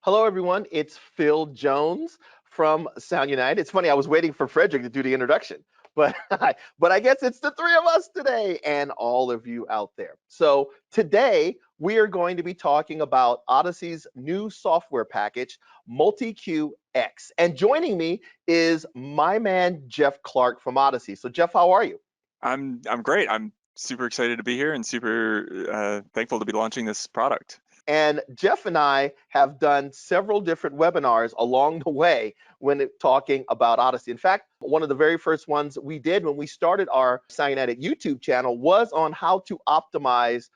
Hello, everyone. It's Phil Jones from Sound United. It's funny, I was waiting for Frederick to do the introduction, but but I guess it's the three of us today and all of you out there. So today we are going to be talking about Audyssey's new software package, MultEQ X. And joining me is my man Jeff Clark from Audyssey. So Jeff, how are you? I'm great. I'm super excited to be here and super thankful to be launching this product. And Jeff and I have done several different webinars along the way when talking about Audyssey. In fact, one of the very first ones we did when we started our Sound United YouTube channel was on how to optimize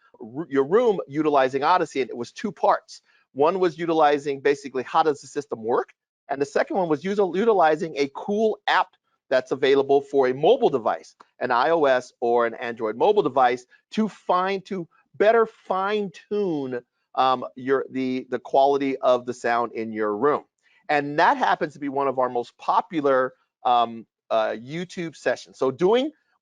your room utilizing Audyssey, and it was two parts. One was utilizing basically how does the system work, and the second one was utilizing a cool app that's available for a mobile device, an iOS or an Android mobile device, to better fine tune the quality of the sound in your room. And that happens to be one of our most popular YouTube sessions. So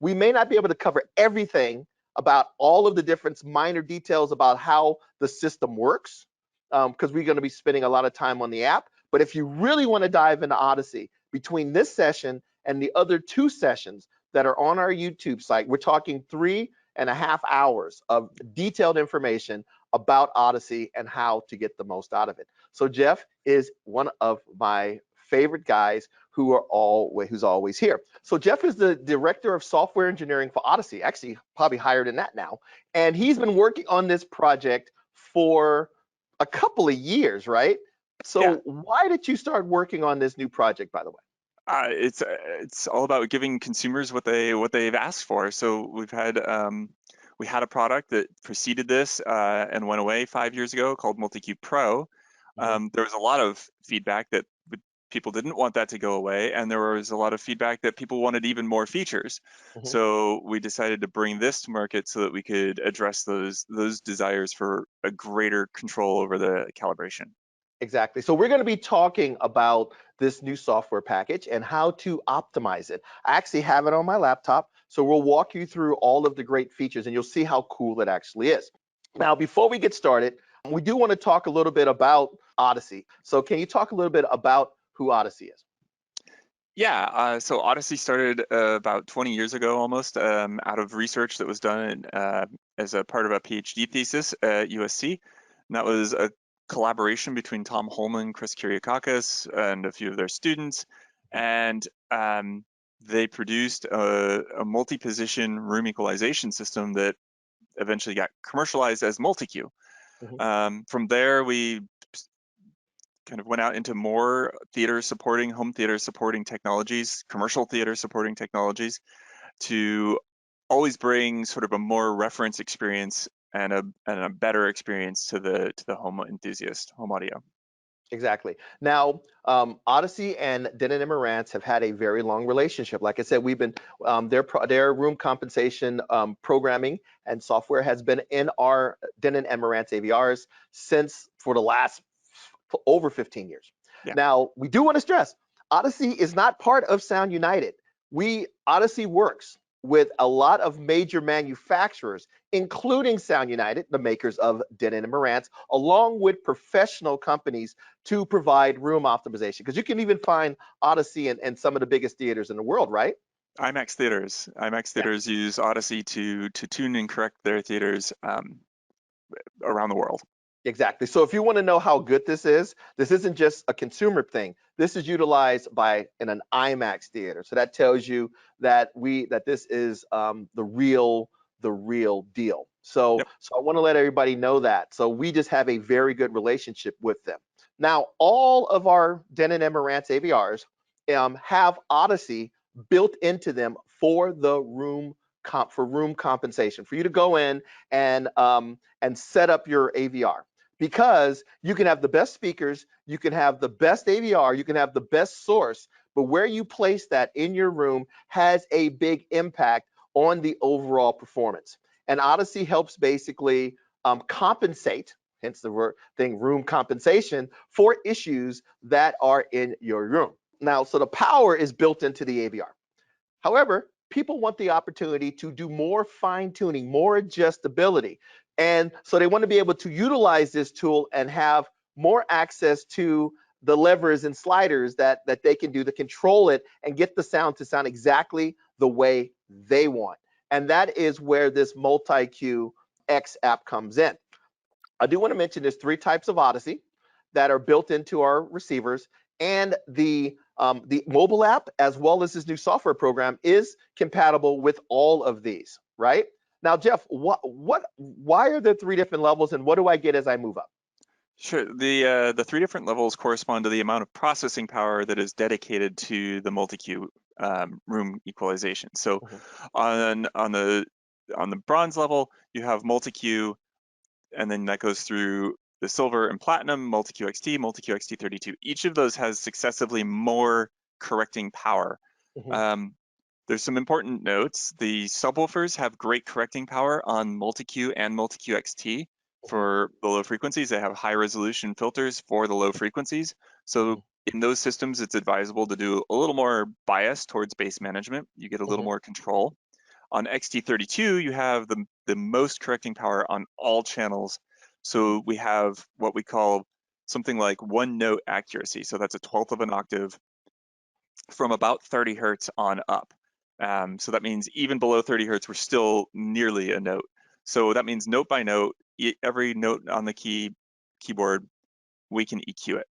we may not be able to cover everything about all of the different minor details about how the system works, because we're going to be spending a lot of time on the app. But if you really want to dive into Audyssey, between this session and the other two sessions that are on our YouTube site, we're talking 3.5 hours of detailed information about Audyssey and how to get the most out of it. So Jeff is one of my favorite guys who's always here. So Jeff is the director of software engineering for Audyssey, actually probably higher than that now. And he's been working on this project for a couple of years, right? So Yeah, why did you start working on this new project, by the way? it's all about giving consumers what they've asked for. So we had a product that preceded this and went away 5 years ago called MultEQ Pro. Mhm. There was a lot of feedback that people didn't want that to go away, and there was a lot of feedback that people wanted even more features. Mhm. So we decided to bring this to market so that we could address those desires for a greater control over the calibration. Exactly. So we're going to be talking about this new software package and how to optimize it. I actually have it on my laptop, so we'll walk you through all of the great features and you'll see how cool it actually is. Now, before we get started, we do want to talk a little bit about Audyssey. So can you talk a little bit about who Audyssey is? Yeah, so Odyssey started about 20 years ago almost, out of research that was done as a part of a PhD thesis at USC. And that was a collaboration between Tom Holman, Chris Kyriakakis, and a few of their students. And they produced a multi-position room equalization system that eventually got commercialized as MultEQ. Mhm. From there, we kind of went out into more theater supporting, home theater supporting technologies, commercial theater supporting technologies, to always bring sort of a more reference experience and a better experience to the home enthusiast, home audio. Exactly. Now, Odyssey and Denon and Marantz have had a very long relationship. Like I said, we've been their room compensation programming and software has been in our Denon and Marantz AVRs since for the last over 15 years. Yeah. Now, we do want to stress, Odyssey is not part of Sound United. Odyssey works with a lot of major manufacturers, including Sound United, the makers of Denon and Marantz, along with professional companies to provide room optimization. Because you can even find Odyssey in some of the biggest theaters in the world, right? IMAX Yeah. theaters use Odyssey to tune and correct their theaters around the world. Exactly. So if you want to know how good this isn't just a consumer thing. This is utilized in an IMAX theater. So that tells you that this is the real deal. So Yep. I want to let everybody know that. So we just have a very good relationship with them. Now, all of our Denon and Marantz AVRs have Odyssey built into them for the room compensation, for you to go in and set up your AVR, because you can have the best speakers, you can have the best AVR, you can have the best source, but where you place that in your room has a big impact on the overall performance. And Odyssey helps basically compensate, hence the word thing, room compensation, for issues that are in your room. Now, so the power is built into the AVR. However, people want the opportunity to do more fine tuning, more adjustability. And so they want to be able to utilize this tool and have more access to the levers and sliders that they can do to control it and get the sound to sound exactly the way they want. And that is where this MultEQ X app comes in. I do want to mention there's 3 types of Audyssey that are built into our receivers, and the mobile app as well as this new software program is compatible with all of these, right? Now, Jeff, why are there 3 different levels, and what do I get as I move up? Sure. The 3 different levels correspond to the amount of processing power that is dedicated to the MultEQ room equalization. So on the bronze level, you have MultEQ, and then that goes through the silver and platinum, MultEQ XT, MultEQ XT32. Each of those has successively more correcting power. There's some important notes. The subwoofers have great correcting power on MultEQ and MultEQ XT for the low frequencies. They have high resolution filters for the low frequencies. So in those systems, it's advisable to do a little more bias towards bass management. You get a little more control. On XT32, you have the most correcting power on all channels. So we have what we call something like 1 note accuracy. So that's a 1/12 of an octave from about 30 hertz on up. So that means even below 30 hertz, we're still nearly a note. So that means note by note, every note on the keyboard, we can EQ it.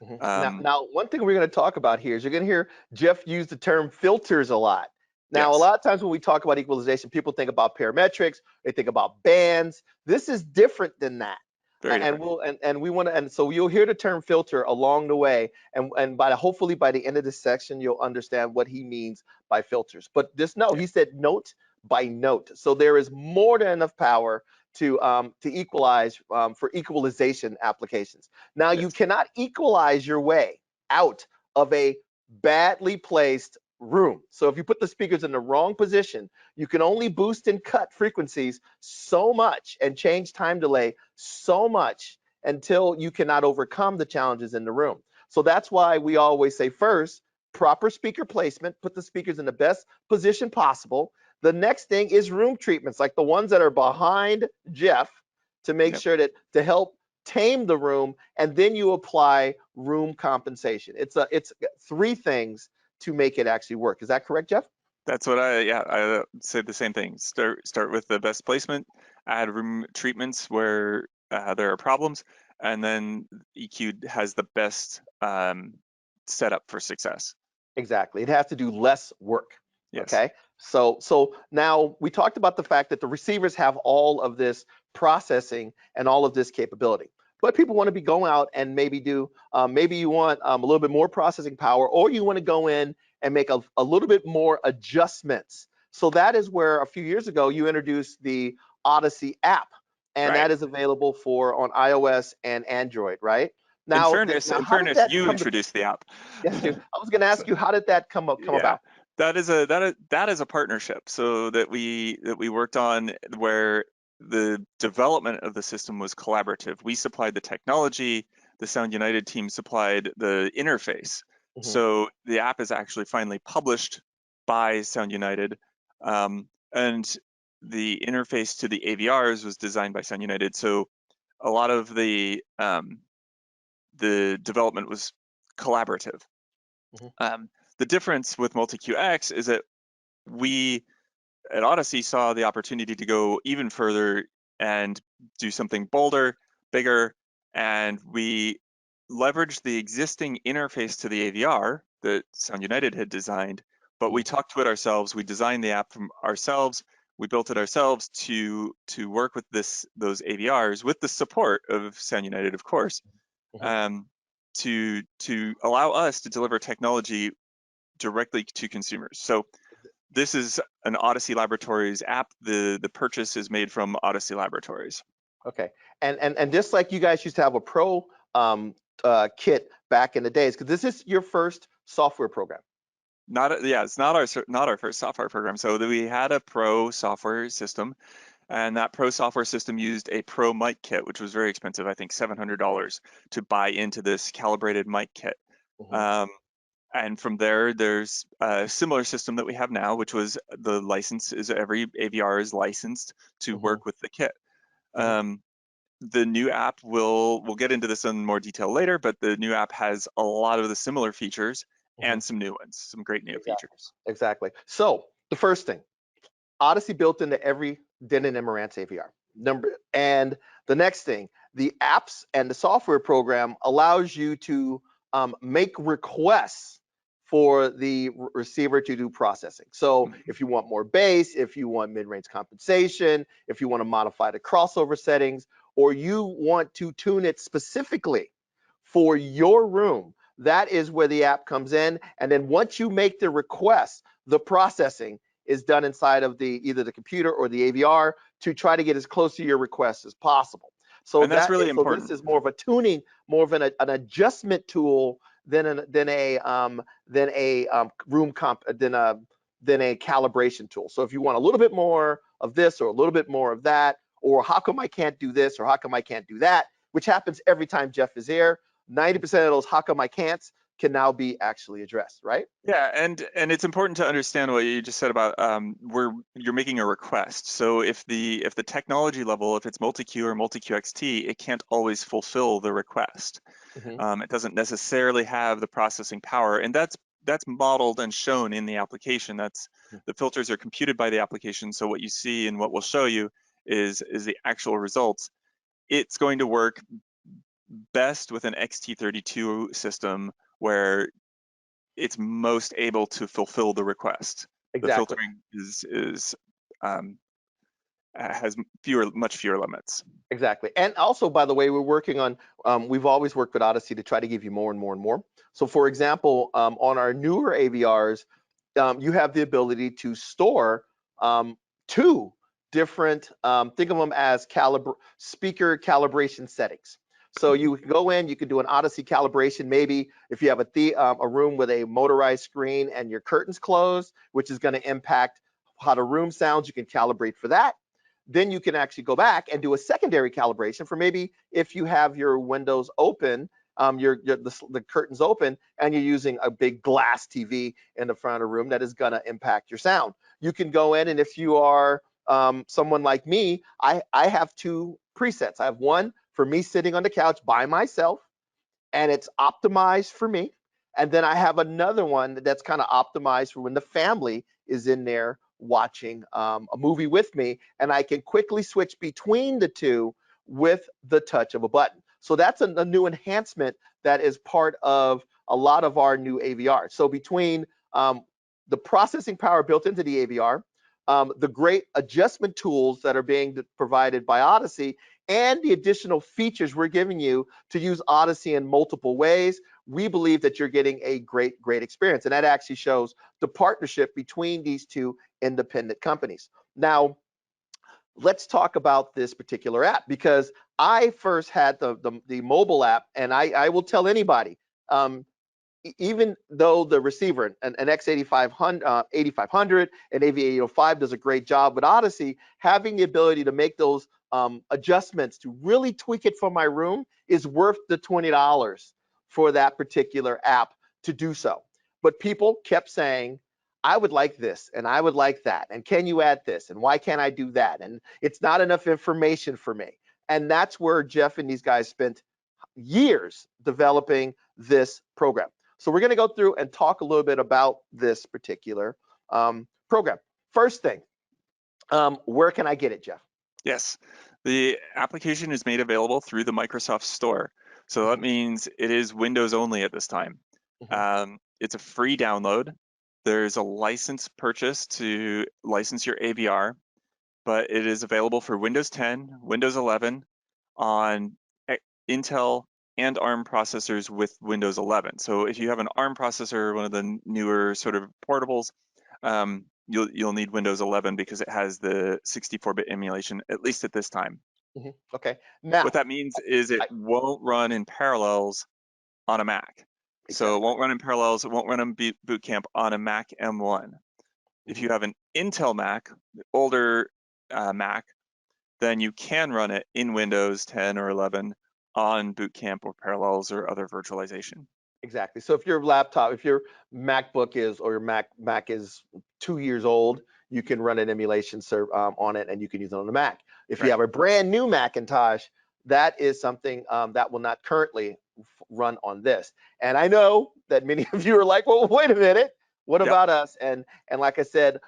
Now, one thing we're going to talk about here is you're going to hear Jeff use the term filters a lot. Now, Yes. a lot of times when we talk about equalization, people think about parametrics, they think about bands. This is different than that. Very And different. we want to, and so you'll hear the term filter along the way, and hopefully by the end of this section you'll understand what he means by filters. But just know he said note by note, so there is more than enough power to equalize for equalization applications. Now you cannot equalize your way out of a badly placed room. So if you put the speakers in the wrong position, you can only boost and cut frequencies so much and change time delay so much until you cannot overcome the challenges in the room. So that's why we always say first, proper speaker placement, put the speakers in the best position possible. The next thing is room treatments, like the ones that are behind Jeff, to make sure that to help tame the room, and then you apply room compensation. It's 3 things to make it actually work. Is that correct, Jeff? That's what I say the same thing. Start with the best placement, add room treatments where there are problems, and then EQ has the best setup for success. Exactly. It has to do less work. Yes. Okay. So now we talked about the fact that the receivers have all of this processing and all of this capability. But people want to be going out and maybe do, maybe you want a little bit more processing power, or you want to go in and make a little bit more adjustments. So that is where a few years ago you introduced the Audyssey app, and that is available for on iOS and Android, right? Now, in fairness, you introduced the app. Yes, I was going to ask you, how did that come about? That is a partnership. So that we worked on, where the development of the system was collaborative. We supplied the technology, the Sound United team supplied the interface. So the app is actually finally published by Sound United, and the interface to the AVRs was designed by Sound United. So a lot of the development was collaborative. The difference with MultEQ X is that we at Audyssey saw the opportunity to go even further and do something bolder, bigger, and we leveraged the existing interface to the AVR that Sound United had designed, but we talked to it ourselves. We designed the app from ourselves. We built it ourselves to work with those AVRs with the support of Sound United, of course, to allow us to deliver technology directly to consumers. So this is an Audyssey Laboratories app. The purchase is made from Audyssey Laboratories. Okay, and just like you guys used to have a pro kit back in the days, because this is your first software program. It's not our first software program. So we had a pro software system, and that pro software system used a pro mic kit, which was very expensive. I think $700 to buy into this calibrated mic kit. And from there's a similar system that we have now, which was the license is every AVR is licensed to work with the kit. the new app we'll get into this in more detail later, but the new app has a lot of the similar features and some new ones, some great new features. Exactly. So the first thing, Audyssey built into every Denon and Marantz AVR. And the next thing, the apps and the software program allows you to make requests for the receiver to do processing. So if you want more bass, if you want mid-range compensation, if you want to modify the crossover settings, or you want to tune it specifically for your room, that is where the app comes in. And then once you make the request, the processing is done inside of either the computer or the AVR to try to get as close to your request as possible. So that's really important. This is more of a tuning, more of an adjustment tool than a calibration tool. So if you want a little bit more of this or a little bit more of that, or how come I can't do this or how come I can't do that, which happens every time Jeff is here, 90% of those how come I can'ts can now be actually addressed, right? Yeah, and it's important to understand what you just said about where you're making a request. So if the technology level, if it's MultEQ or MultEQ XT, it can't always fulfill the request. It doesn't necessarily have the processing power, and that's modeled and shown in the application. The filters are computed by the application. So what you see and what we'll show you is the actual results. It's going to work best with an XT32 system where it's most able to fulfill the request. Exactly. The filtering has much fewer limits. Exactly. And also, by the way, we're working on, we've always worked with Audyssey to try to give you more and more and more. So for example, on our newer AVRs, you have the ability to store 2 different, think of them as speaker calibration settings. So you can go in, you can do an Audyssey calibration. Maybe if you have a room with a motorized screen and your curtains closed, which is going to impact how the room sounds, you can calibrate for that. Then you can actually go back and do a secondary calibration for maybe if you have your windows open, the curtains open, and you're using a big glass TV in the front of the room that is going to impact your sound. You can go in, and if you are someone like me, I have 2 presets. I have one for me sitting on the couch by myself, and it's optimized for me. And then I have another one that's kind of optimized for when the family is in there watching a movie with me, and I can quickly switch between the 2 with the touch of a button. So that's a new enhancement that is part of a lot of our new AVRs. So between the processing power built into the AVR, the great adjustment tools that are being provided by Audyssey, and the additional features we're giving you to use Audyssey in multiple ways, we believe that you're getting a great experience. And that actually shows the partnership between these 2 independent companies. Now, let's talk about this particular app, because I first had the mobile app, and I will tell anybody, even though the receiver, an X8500, 8500, and AV805 does a great job with Audyssey, having the ability to make those adjustments to really tweak it for my room is worth the $20 for that particular app to do so. But people kept saying, I would like this, and I would like that, and can you add this, and why can't I do that, and it's not enough information for me. And that's where Jeff and these guys spent years developing this program. So we're going to go through and talk a little bit about this particular program. First thing, where can I get it, Jeff? Yes, the application is made available through the Microsoft Store. So that means it is Windows only at this time. It's a free download. There's a license purchase to license your AVR, but it is available for Windows 10, Windows 11 on Intel and ARM processors with Windows 11. So if you have an ARM processor, one of the newer sort of portables, you'll need Windows 11 because it has the 64-bit emulation, at least at this time. Okay. Now, what that means is it won't run in parallels on a Mac. So it won't run in parallels. It won't run in Boot Camp on a Mac M1. If you have an Intel Mac, older Mac, then you can run it in Windows 10 or 11 on Boot Camp or Parallels or other virtualization. Exactly. So if your laptop, if your MacBook is, or your Mac is 2 years old, you can run an emulation on it, and you can use it on the Mac. If you have a brand new Macintosh, that is something that will not currently run on this. And I know that many of you are like, well, wait a minute, what Yep. about us? And like I said,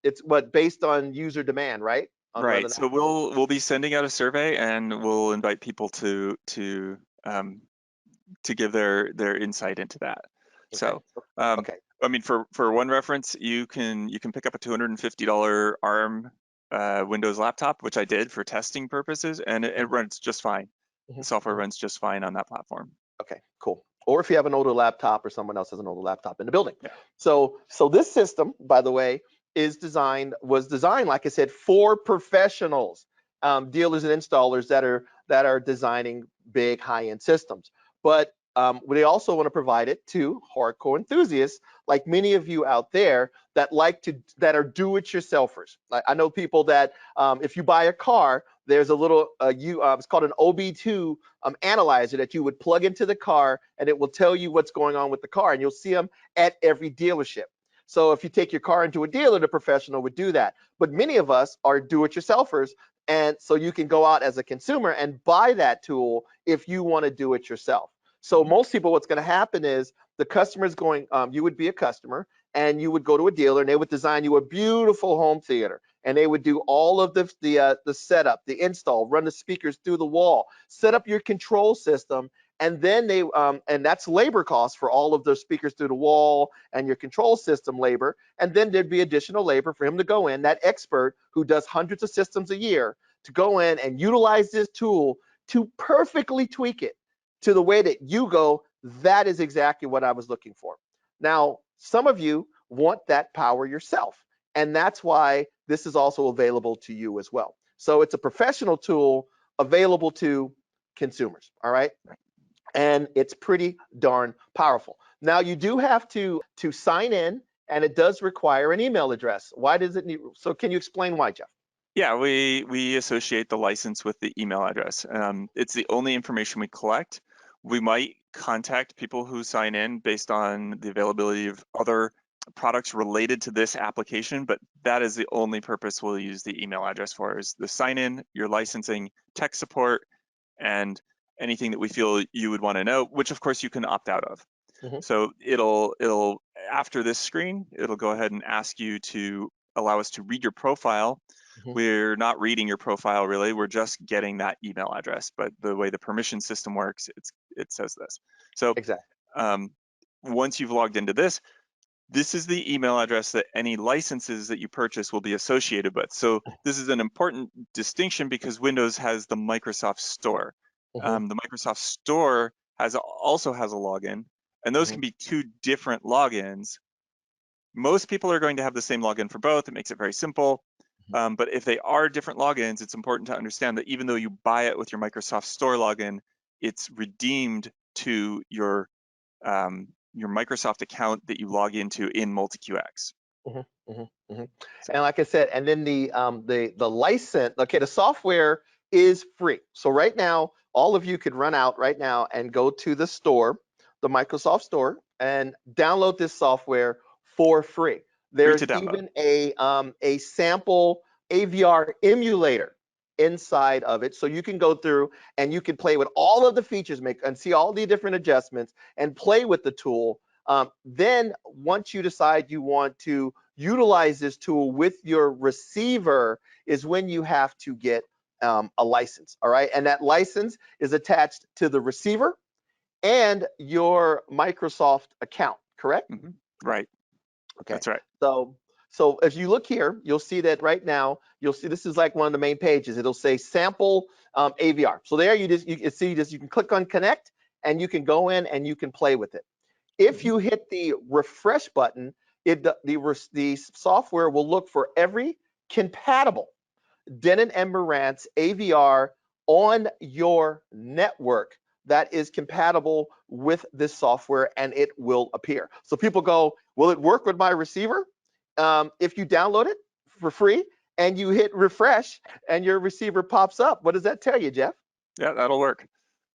it's based on user demand, right? On whether Right. or not. So we'll be sending out a survey, and we'll invite people to give their insight into that. Okay. So, um, Okay. I mean, for one reference, you can pick up a $250 ARM Windows laptop, which I did for testing purposes, and it runs just fine. Mhm, The software mhm. runs just fine on that platform. Okay, cool. Or if you have an older laptop or someone else has an older laptop in the building. Yeah. So this system, by the way, was designed, like I said, for professionals, dealers and installers that are designing big high-end systems. But they also want to provide it to hardcore enthusiasts, like many of you out there that are do-it-yourselfers. I know people that if you buy a car, there's a little it's called an OB2 analyzer that you would plug into the car, and it will tell you what's going on with the car, and you'll see them at every dealership. So if you take your car into a dealer, the professional would do that. But many of us are do-it-yourselfers, and so you can go out as a consumer and buy that tool if you want to do it yourself. So most people, what's going to happen is the customer's going, you would be a customer, and you would go to a dealer, and they would design you a beautiful home theater, and they would do all of the setup, the install, run the speakers through the wall, set up your control system, and then and that's labor costs for all of those speakers through the wall and your control system labor. And then there'd be additional labor for him to go in, that expert who does hundreds of systems a year, to go in and utilize this tool to perfectly tweak it to the way that you go, that is exactly what I was looking for. Now, some of you want that power yourself, and that's why this is also available to you as well. So it's a professional tool available to consumers, all right? And it's pretty darn powerful. Now, you do have to sign in, and it does require an email address. Why does it need? So can you explain why, Jeff? Yeah, we associate the license with the email address. It's the only information we collect. We might contact people who sign in based on the availability of other products related to this application, but that is the only purpose we'll use the email address for, is the sign in, your licensing, tech support, and anything that we feel you would want to know, which of course you can opt out of. Mhm. So it'll after this screen, it'll go ahead and ask you to allow us to read your profile. Mhm. We're not reading your profile really, we're just getting that email address. But the way the permission system works, it says this. So Exactly. once you've logged into this is the email address that any licenses that you purchase will be associated with. So this is an important distinction because Windows has the Microsoft Store. Mhm. The Microsoft Store also has a login, and those Mhm. can be two different logins. Most people are going to have the same login for both. It makes it very simple. But if they are different logins, it's important to understand that even though you buy it with your Microsoft Store login, it's redeemed to your Microsoft account that you log into in MultEQ X. Mhm. Mhm. Mhm. So, And like I said, and then the license, okay, the software is free. So right now, all of you could run out right now and go to the store, the Microsoft Store, and download this software for free. free to There's download. even a sample AVR emulator inside of it, so you can go through and you can play with all of the features, make and see all the different adjustments, and play with the tool. Then once you decide you want to utilize this tool with your receiver is when you have to get a license, all right? And that license is attached to the receiver and your Microsoft account, correct? Right, Okay. that's right. So if you look here, you'll see that right now, you'll see this is like one of the main pages. It'll say sample AVR. So there you can see this, you can click on connect and you can go in and you can play with it. If you hit the refresh button, the software will look for every compatible Denon and Marantz AVR on your network that is compatible with this software, and it will appear. So people go, will it work with my receiver? If you download it for free and you hit refresh and your receiver pops up, what does that tell you, Jeff? Yeah, that'll work.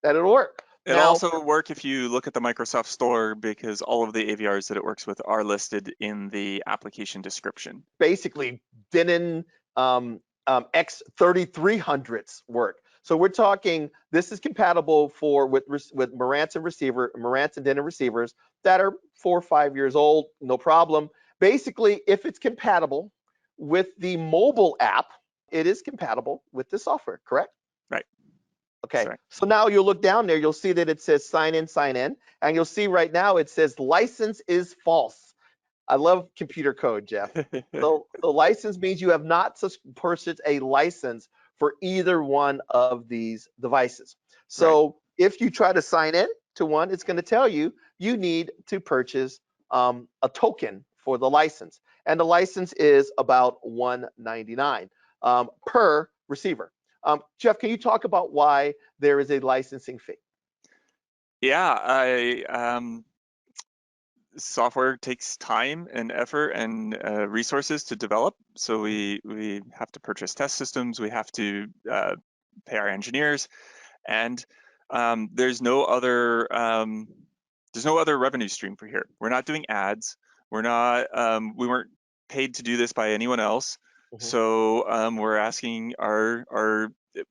That it'll work. It'll Now, also work if you look at the Microsoft Store because all of the AVRs that it works with are listed in the application description. basically Denon X3300s work. So we're talking, this is compatible with Marantz and Denon receivers that are 4 or 5 years old, no problem. Basically, if it's compatible with the mobile app, it is compatible with the software, correct? Right. Okay, Sorry. so now you'll look down there, you'll see that it says sign in, and you'll see right now it says license is false. I love computer code, Jeff. So the license means you have not purchased a license for either one of these devices. So Right. if you try to sign in to one, it's going to tell you you need to purchase a token for the license. And the license is about $199 per receiver. Jeff, can you talk about why there is a licensing fee? Yeah, software takes time and effort and resources to develop. So we have to purchase test systems. We have to pay our engineers, and there's no other revenue stream for here. We're not doing ads. We weren't paid to do this by anyone else. Mhm. So we're asking our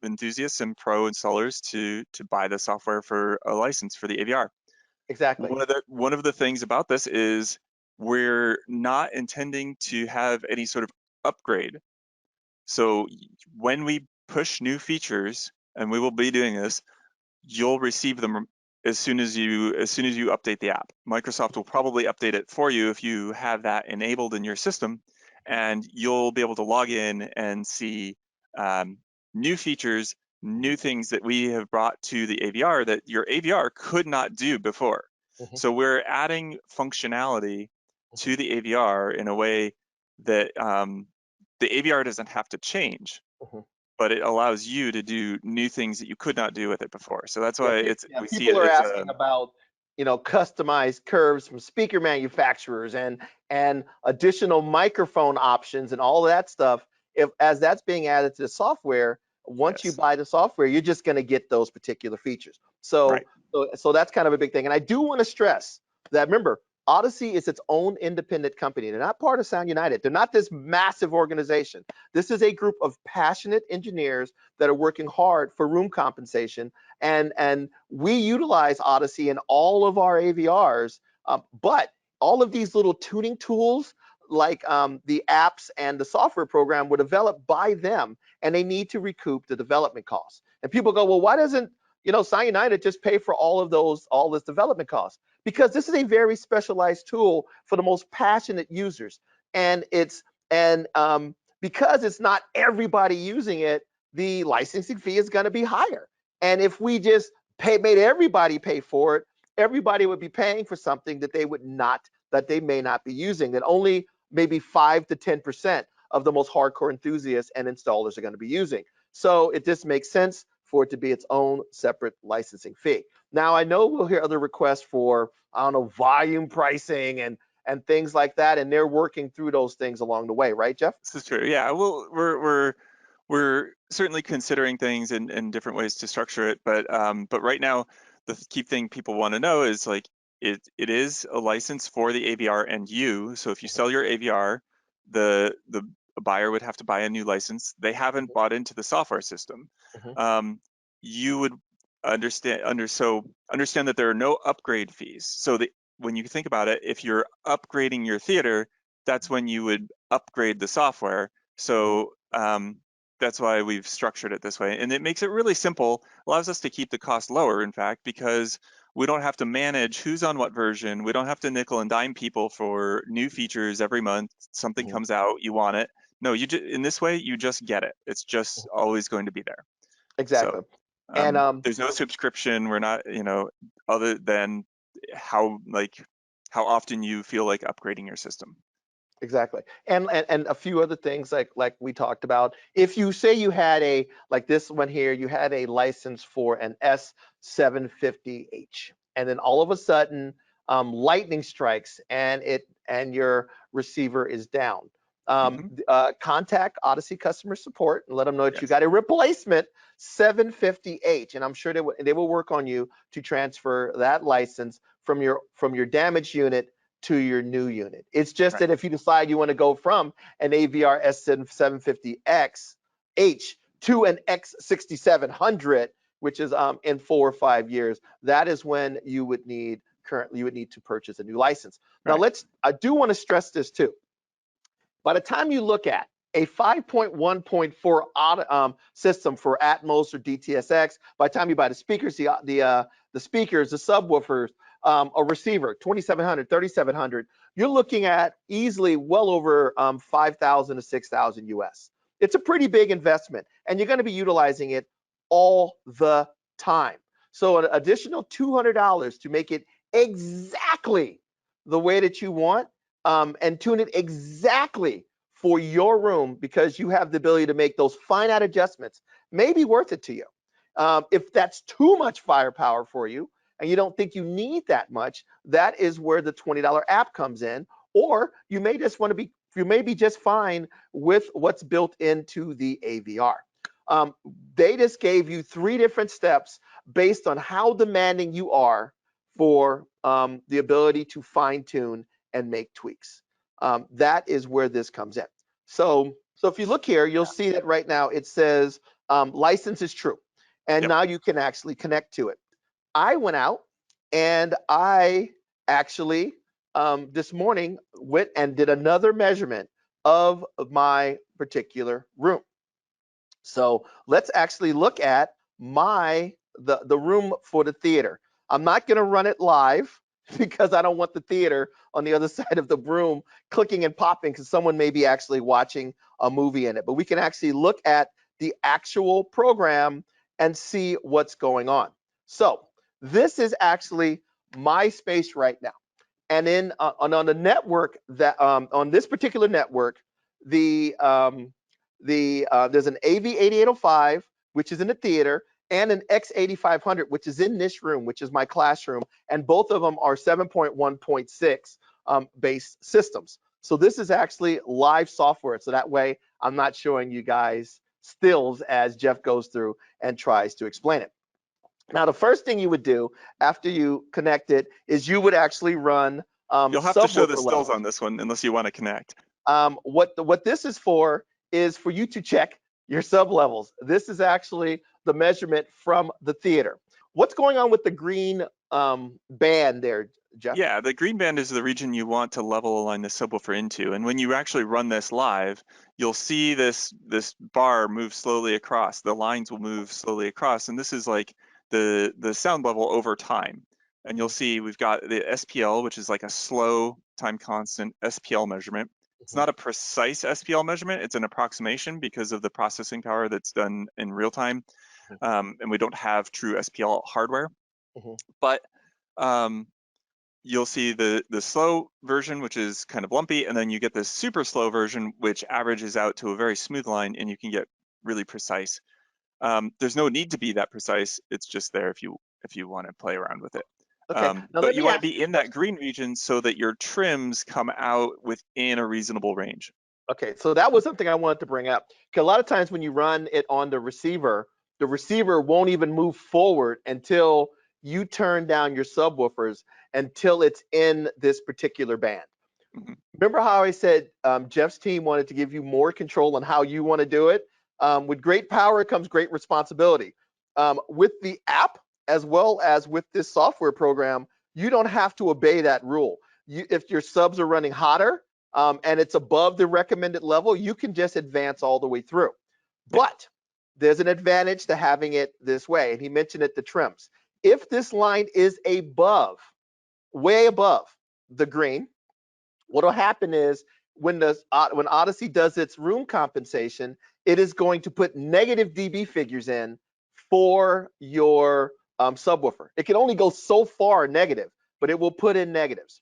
enthusiasts and pro installers to buy the software for a license for the AVR. Exactly. One of the things about this is we're not intending to have any sort of upgrade. So when we push new features, and we will be doing this, you'll receive them as soon as you update the app. Microsoft will probably update it for you if you have that enabled in your system, and you'll be able to log in and see new features, new things that we have brought to the AVR that your AVR could not do before. Mhm. So we're adding functionality to the AVR in a way that the AVR doesn't have to change, Mhm. but it allows you to do new things that you could not do with it before. So that's Yeah, why we see people it are as asking about, customized curves from speaker manufacturers and additional microphone options and all of that stuff. If as that's being added to the software, once you yes, buy the software, you're just going to get those particular features. So, right, so that's kind of a big thing. And I do want to stress that, remember, Audyssey is its own independent company. They're not part of Sound United. They're not this massive organization. This is a group of passionate engineers that are working hard for room compensation, and we utilize Audyssey in all of our AVRs, but all of these little tuning tools like the apps and the software program were developed by them, and they need to recoup the development costs. And people go, well, why doesn't Sound United just pay for all this development costs? Because this is a very specialized tool for the most passionate users, and because it's not everybody using it, the licensing fee is going to be higher. And if we just made everybody pay for it, everybody would be paying for something that they may not be using, that only maybe 5 to 10% of the most hardcore enthusiasts and installers are going to be using. So it just makes sense for it to be its own separate licensing fee. Now, I know we'll hear other requests for, I don't know, volume pricing and things like that, and they're working through those things along the way, right, Jeff? this is true. Yeah, well, we're certainly considering things in different ways to structure it, but right now the key thing people want to know is like it is a license for the AVR and you. So if you sell your AVR, the buyer would have to buy a new license. They haven't bought into the software system. Mhm. You would understand that there are no upgrade fees. So that when you think about it, if you're upgrading your theater, that's when you would upgrade the software. So that's why we've structured it this way. And it makes it really simple, allows us to keep the cost lower, in fact, because we don't have to manage who's on what version. We don't have to nickel and dime people for new features every month. Something Mhm. comes out, you want it. No, in this way, you just get it. It's just always going to be there. So Exactly. And there's no subscription. We're not, other than how often you feel like upgrading your system. exactly. And a few other things like we talked about. If you say you had like this one here, you had a license for an S750H, and then all of a sudden lightning strikes and your receiver is down. Hmm. Contact Audyssey customer support and let them know that you Yes, got a replacement 750H, and I'm sure they will work on you to transfer that license from your damaged unit to your new unit. It's just right. that if you decide you want to go from an AVR S750X H to an X6700, which is in 4 or 5 years, that is when you would need to purchase a new license. Now Right. I do want to stress this too. By the time you look at a 5.1.4 system for Atmos or DTSX, by the time you buy the speakers, the speakers, the subwoofers, a receiver, 2700, 3700, you're looking at easily well over 5,000 to 6,000 US. It's a pretty big investment, and you're going to be utilizing it all the time. So an additional $200 to make it exactly the way that you want, and tune it exactly for your room, because you have the ability to make those finite adjustments, may be worth it to you. If that's too much firepower for you and you don't think you need that much, that is where the $20 app comes in. Or you may just want to be, you may be just fine with what's built into the AVR. They just gave you 3 different steps based on how demanding you are for the ability to fine tune and make tweaks. That is where this comes in. So if you look here, you'll see that right now it says license is true. And Yep. now you can actually connect to it. I went out and I actually this morning went and did another measurement of my particular room. So let's actually look at the room for the theater. I'm not going to run it live because I don't want the theater on the other side of the room clicking and popping, because someone may be actually watching a movie in it. But we can actually look at the actual program and see what's going on. So this is actually my space right now. And in on the network that on this particular network, there's an AV8805, which is in the theater, and an X8500, which is in this room, which is my classroom, and both of them are 7.1.6 based systems. So this is actually live software, so that way I'm not showing you guys stills as Jeff goes through and tries to explain it. Now, the first thing you would do after you connect it is you would actually run You'll have to show the subwoofer stills levels. on this one unless you want to connect. What this is for you to check your sub levels. This is actually the measurement from the theater. What's going on with the green band there, Jeff? Yeah, the green band is the region you want to level align the subwoofer into. And when you actually run this live, you'll see this bar move slowly across. The lines will move slowly across. And this is like the sound level over time. And you'll see we've got the SPL, which is like a slow time constant SPL measurement. It's not a precise SPL measurement. It's an approximation because of the processing power that's done in real time. And we don't have true SPL hardware. But you'll see the slow version, which is kind of lumpy, and then you get this super slow version, which averages out to a very smooth line, and you can get really precise. There's no need to be that precise. It's just there if you want to play around with it. Okay. But you want to be in that green region so that your trims come out within a reasonable range. Okay, so that was something I wanted to bring up. Because a lot of times when you run it on the receiver won't even move forward until you turn down your subwoofers until it's in this particular band. Remember how I said Jeff's team wanted to give you more control on how you want to do it? With great power comes great responsibility. With the app, as well as with this software program, you don't have to obey that rule. If your subs are running hotter and it's above the recommended level, you can just advance all the way through. But there's an advantage to having it this way, and he mentioned it, the trims. If this line is above, way above the green, what'll happen is when Audyssey does its room compensation, it is going to put negative dB figures in for your subwoofer. It can only go so far negative, but it will put in negatives.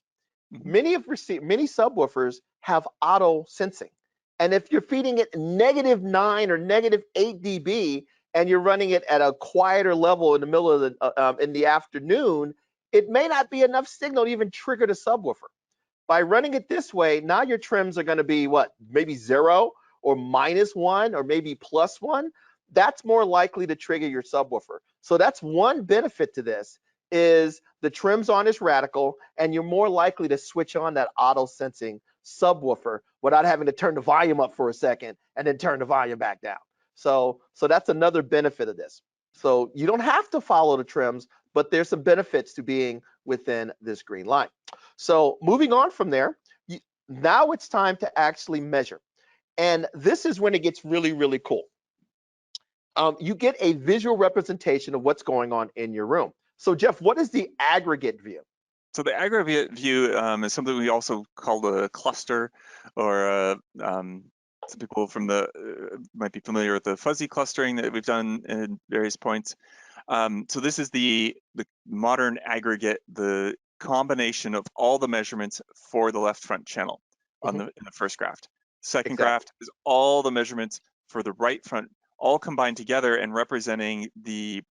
Many subwoofers have auto sensing, and if you're feeding it -9 or -8 dB and you're running it at a quieter level in the middle of the in the afternoon, it may not be enough signal to even trigger the subwoofer. By running it this way, now your trims are going to be what, maybe 0 or -1 or maybe +1. That's more likely to trigger your subwoofer. So that's one benefit to this, is the trims aren't as radical, and you're more likely to switch on that auto sensing subwoofer without having to turn the volume up for a second and then turn the volume back down. So that's another benefit of this. So you don't have to follow the trims, but there's some benefits to being within this green line. So moving on from there, now it's time to actually measure. And this is when it gets really, really cool. You get a visual representation of what's going on in your room. So Jeff, what is the aggregate view? So the aggregate view is something we also call a cluster, or some people from the might be familiar with the fuzzy clustering that we've done in various points. So this is the modern aggregate, the combination of all the measurements for the left front channel in the first graph. Second graph is all the measurements for the right front, all combined together and representing the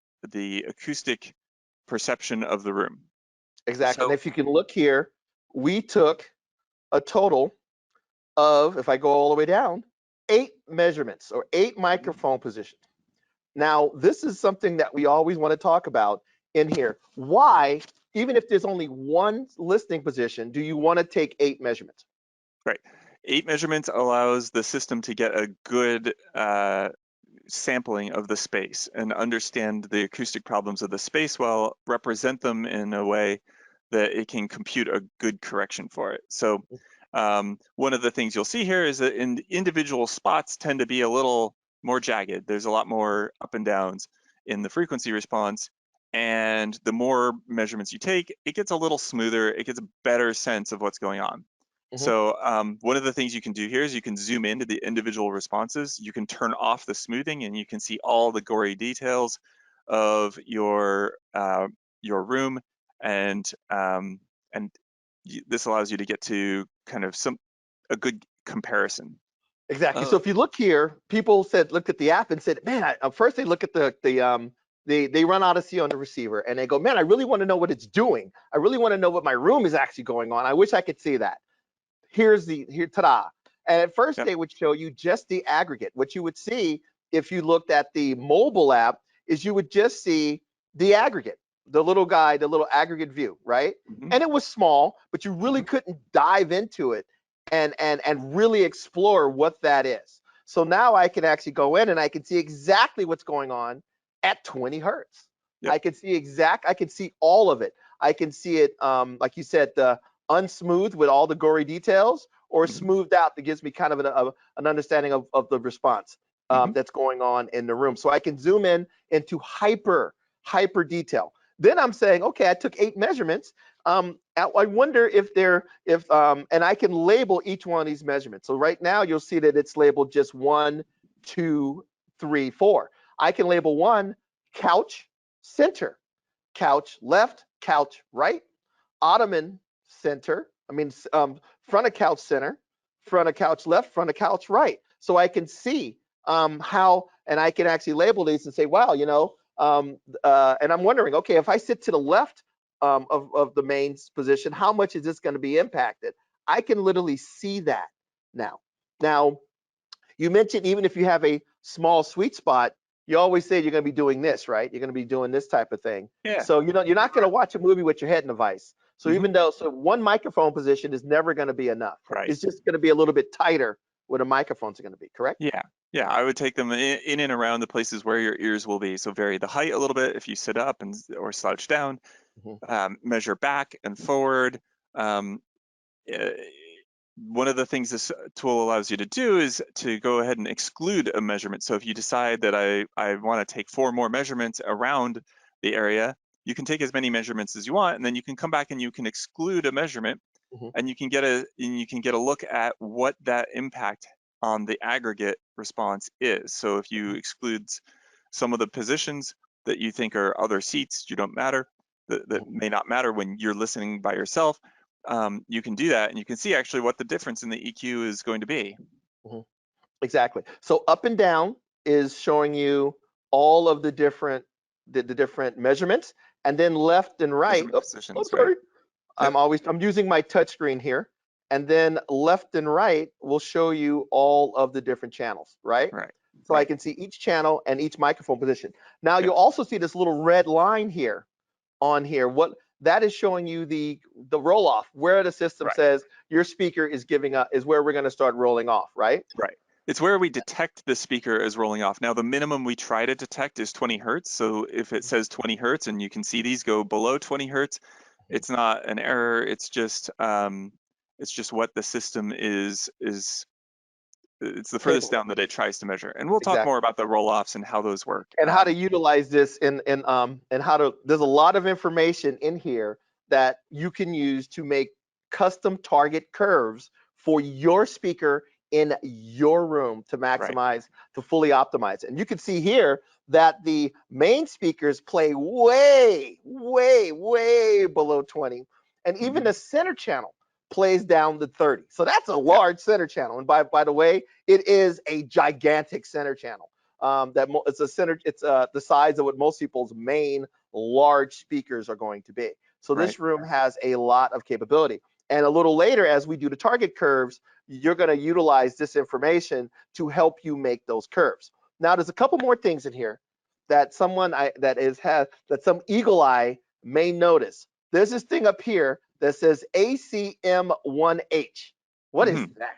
acoustic perception of the room. Exactly. So, and if you can look here, we took a total of, if I go all the way down, 8 measurements or 8 microphone positions. Now, this is something that we always want to talk about in here. Why, even if there's only one listening position, do you want to take 8 measurements? right. 8 measurements allows the system to get a good sampling of the space and understand the acoustic problems of the space while represent them in a way that it can compute a good correction for it. So one of the things you'll see here is that individual spots tend to be a little more jagged. There's a lot more up and downs in the frequency response. And the more measurements you take, it gets a little smoother. It gets a better sense of what's going on. So one of the things you can do here is you can zoom into the individual responses. You can turn off the smoothing, and you can see all the gory details of your room, and this allows you to get to kind of a good comparison. Exactly. So if you look here, people looked at the app and said, man, first they look at they run Audyssey on the receiver and they go, man, I really want to know what it's doing. I really want to know what my room is actually going on. I wish I could see that. Here, ta-da. And at first they would show you just the aggregate. What you would see if you looked at the mobile app is you would just see the aggregate, the little guy, the little aggregate view, right? And it was small, but you really couldn't dive into it and really explore what that is. So now I can actually go in and I can see exactly what's going on at 20 hertz. I can see all of it. I can see it, like you said, the unsmooth with all the gory details, or smoothed out that gives me kind of an understanding of the response that's going on in the room. So I can zoom in into hyper detail. Then I'm saying, okay, I took 8 measurements. I wonder and I can label each one of these measurements. So right now you'll see that it's labeled just 1, 2, 3, 4. I can label 1 couch center, couch left, couch right, ottoman center, front of couch center, front of couch left, front of couch right. So I can see how, and I can actually label these and say, wow, and I'm wondering, okay, if I sit to the left of the main position, how much is this going to be impacted? I can literally see that now. Now, you mentioned even if you have a small sweet spot, you always say you're going to be doing this, right? You're going to be doing this type of thing. Yeah. So you're not going to watch a movie with your head in a vice. So one microphone position is never going to be enough. Right. It's just going to be a little bit tighter where the microphones are going to be, correct? Yeah, I would take them in and around the places where your ears will be. So vary the height a little bit if you sit up or slouch down. Measure back and forward. One of the things this tool allows you to do is to go ahead and exclude a measurement. So if you decide that I want to take 4 more measurements around the area, you can take as many measurements as you want, and then you can come back and you can exclude a measurement, and you can get a look at what that impact on the aggregate response is. So if you exclude some of the positions that you think are other seats, you don't matter, that may not matter when you're listening by yourself, you can do that, and you can see actually what the difference in the EQ is going to be. Exactly. So up and down is showing you all of the different measurements, and then left and right. Positions, sorry. Right. I'm using my touch screen here, and then left and right will show you all of the different channels, right? Right. So I can see each channel and each microphone position. Now you'll also see this little red line here on here. What that is showing you the roll off, where the system says your speaker is giving up, is where we're going to start rolling off, right? Right. It's where we detect the speaker as rolling off. Now, the minimum we try to detect is 20 hertz. So if it says 20 hertz and you can see these go below 20 hertz, it's not an error. It's just what the system is. It's the furthest Capable. down that it tries to measure. And we'll talk Exactly. more about the roll-offs and how those work. And how to utilize this and how to, there's a lot of information in here that you can use to make custom target curves for your speaker in your room to Right. maximize, to fully optimize. And you can see here that the main speakers play way, way, way below 20. And even the center channel plays down to 30. So that's a Yeah. large center channel. And by the way, it is a gigantic center channel. It's a center. It's the size of what most people's main large speakers are going to be. So Right. this room has a lot of capability. And a little later, as we do the target curves, you're going to utilize this information to help you make those curves. Now, there's a couple more things in here that that some eagle eye may notice. There's this thing up here that says ACM1H. What is that?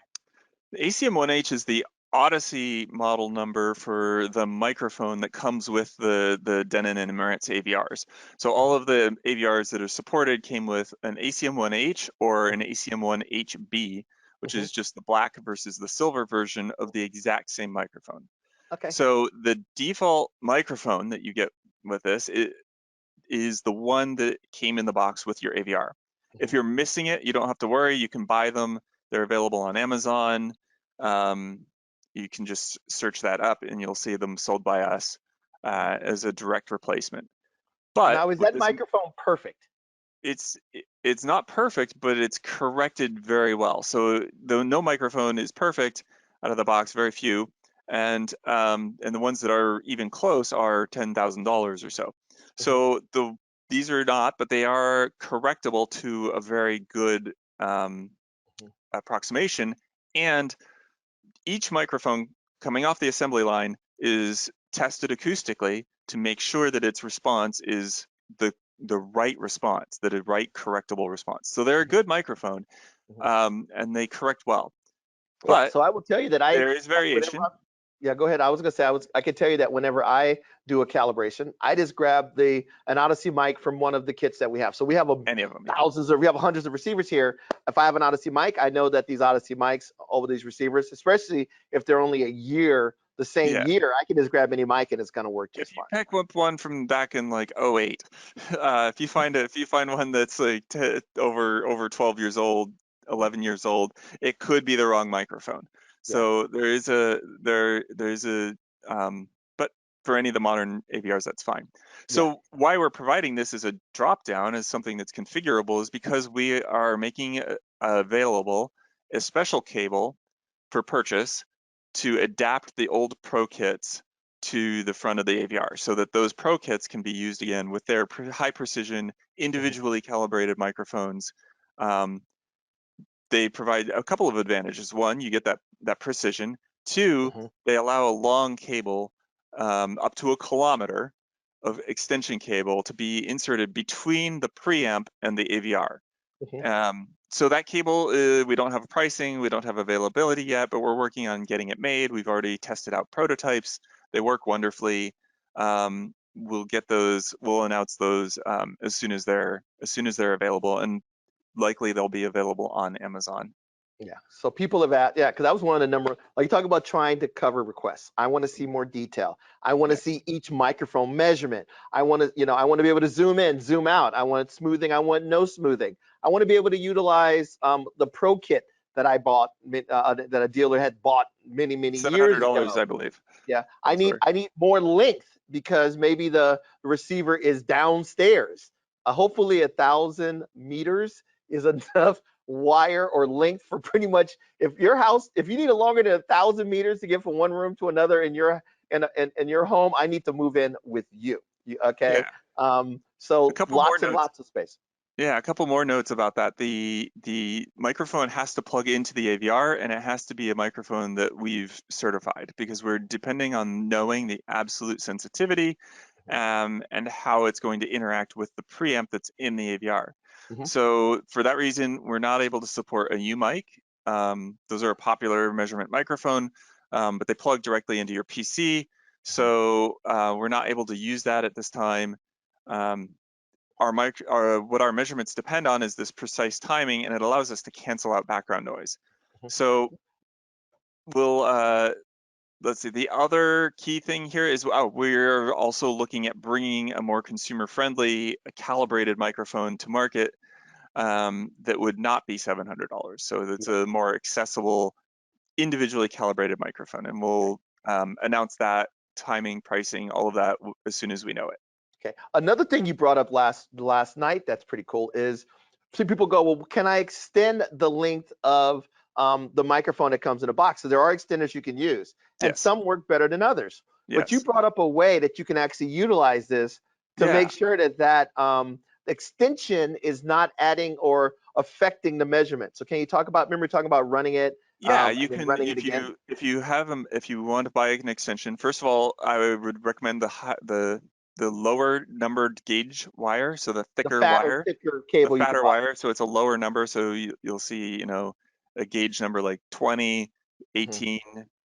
The ACM1H is the Audyssey model number for the microphone that comes with the Denon and Marantz AVRs. So all of the AVRs that are supported came with an ACM1H or an ACM1HB, which is just the black versus the silver version of the exact same microphone. Okay. So the default microphone that you get with this is the one that came in the box with your AVR. If you're missing it, you don't have to worry. You can buy them. They're available on Amazon. You can just search that up and you'll see them sold by us as a direct replacement. But Now, is with that this, microphone perfect? it's not perfect, but it's corrected very well. So though no microphone is perfect out of the box, very few, and the ones that are even close are $10,000 or so. So these are not, but they are correctable to a very good approximation. And each microphone coming off the assembly line is tested acoustically to make sure that its response is the right response, the right correctable response. So they're a good microphone, and they correct well. Yeah, But so I will tell you that there is whenever variation. yeah, go ahead. I was gonna say I can tell you that whenever I do a calibration, I just grab an Odyssey mic from one of the kits that we have. So we have Any of them, yeah. we have hundreds of receivers here. If I have an Odyssey mic, I know that these Odyssey mics over these receivers, especially if they're only a year, the same Yeah. year, I can just grab any mic and it's gonna work If just you fine. pick up one from back in like '08, if you find one that's like over 12 years old, 11 years old, it could be the wrong microphone. Yeah. So there's a but for any of the modern AVRs, that's fine. Yeah. So why we're providing this as a drop down as something that's configurable is because we are making available a special cable for purchase to adapt the old Pro kits to the front of the AVR so that those Pro kits can be used again with their high precision, individually calibrated microphones. Um, they provide a couple of advantages. One, you get that precision. Two, they allow a long cable up to 1 kilometer of extension cable to be inserted between the preamp and the AVR. So that cable, we don't have pricing, we don't have availability yet, but we're working on getting it made. We've already tested out prototypes. They work wonderfully. We'll announce those as soon as they're available, and likely they'll be available on Amazon. Yeah. So people have asked, yeah, because that was one of the number, like you talk about trying to cover requests. I want to see more detail. I want to Yes. see each microphone measurement. I want to, I want to be able to zoom in, zoom out. I want smoothing. I want no smoothing. I want to be able to utilize the Pro kit that I bought, that a dealer had bought many, many years $700, ago. I believe. Yeah. That's where. I need more length because maybe the receiver is downstairs. Hopefully 1,000 meters is enough wire or length for pretty much if you need a longer than 1,000 meters to get from one room to another in your home, I need to move in with you. Okay. Yeah. A So couple more lots and notes. lots of space. Yeah, a couple more notes about that. The microphone has to plug into the AVR, and it has to be a microphone that we've certified because we're depending on knowing the absolute sensitivity and how it's going to interact with the preamp that's in the AVR. So for that reason, we're not able to support a U mic. Those are a popular measurement microphone. but they plug directly into your PC. So we're not able to use that at this time. What our measurements depend on is this precise timing, and it allows us to cancel out background noise. So we'll let's see. The other key thing here is we're also looking at bringing a more consumer-friendly, calibrated microphone to market that would not be $700. So that's a more accessible, individually calibrated microphone, and we'll announce that timing, pricing, all of that as soon as we know it. Okay. Another thing you brought up last night that's pretty cool is some people go, well, can I extend the length of the microphone that comes in a box? So there are extenders you can use, and Yes. some work better than others. Yes. But you brought up a way that you can actually utilize this to Yeah. make sure that extension is not adding or affecting the measurement. So can you talk about? Remember talking about running it? Yeah, you and then can running it again. if you want to buy an extension. First of all, I would recommend the lower numbered gauge wire, so the The thicker fatter, wire, thicker the cable you can fatter buy. wire. So it's a lower number. So you'll see, a gauge number like 20, 18,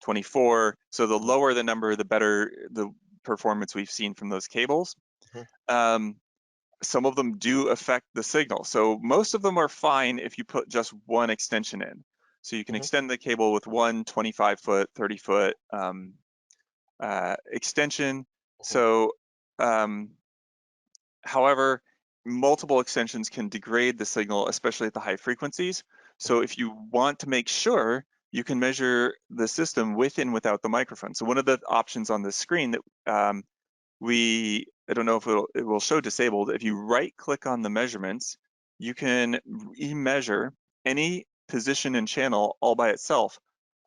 24. So the lower the number, the better the performance we've seen from those cables. Some of them do affect the signal. So most of them are fine if you put just one extension in. So you can extend the cable with one 25-foot, 30-foot extension. So, however, multiple extensions can degrade the signal, especially at the high frequencies. So if you want to make sure, you can measure the system with and without the microphone. So one of the options on this screen that I don't know if it will show disabled. If you right click on the measurements, you can measure any position and channel all by itself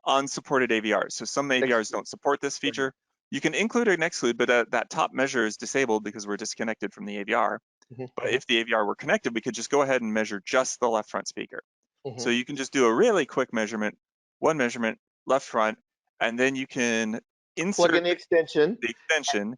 on supported AVRs. So some AVRs don't support this feature. You can include and exclude, but that top measure is disabled because we're disconnected from the AVR. But if the AVR were connected, we could just go ahead and measure just the left front speaker. So you can just do a really quick measurement, one measurement, left front, and then you can insert plug in the extension.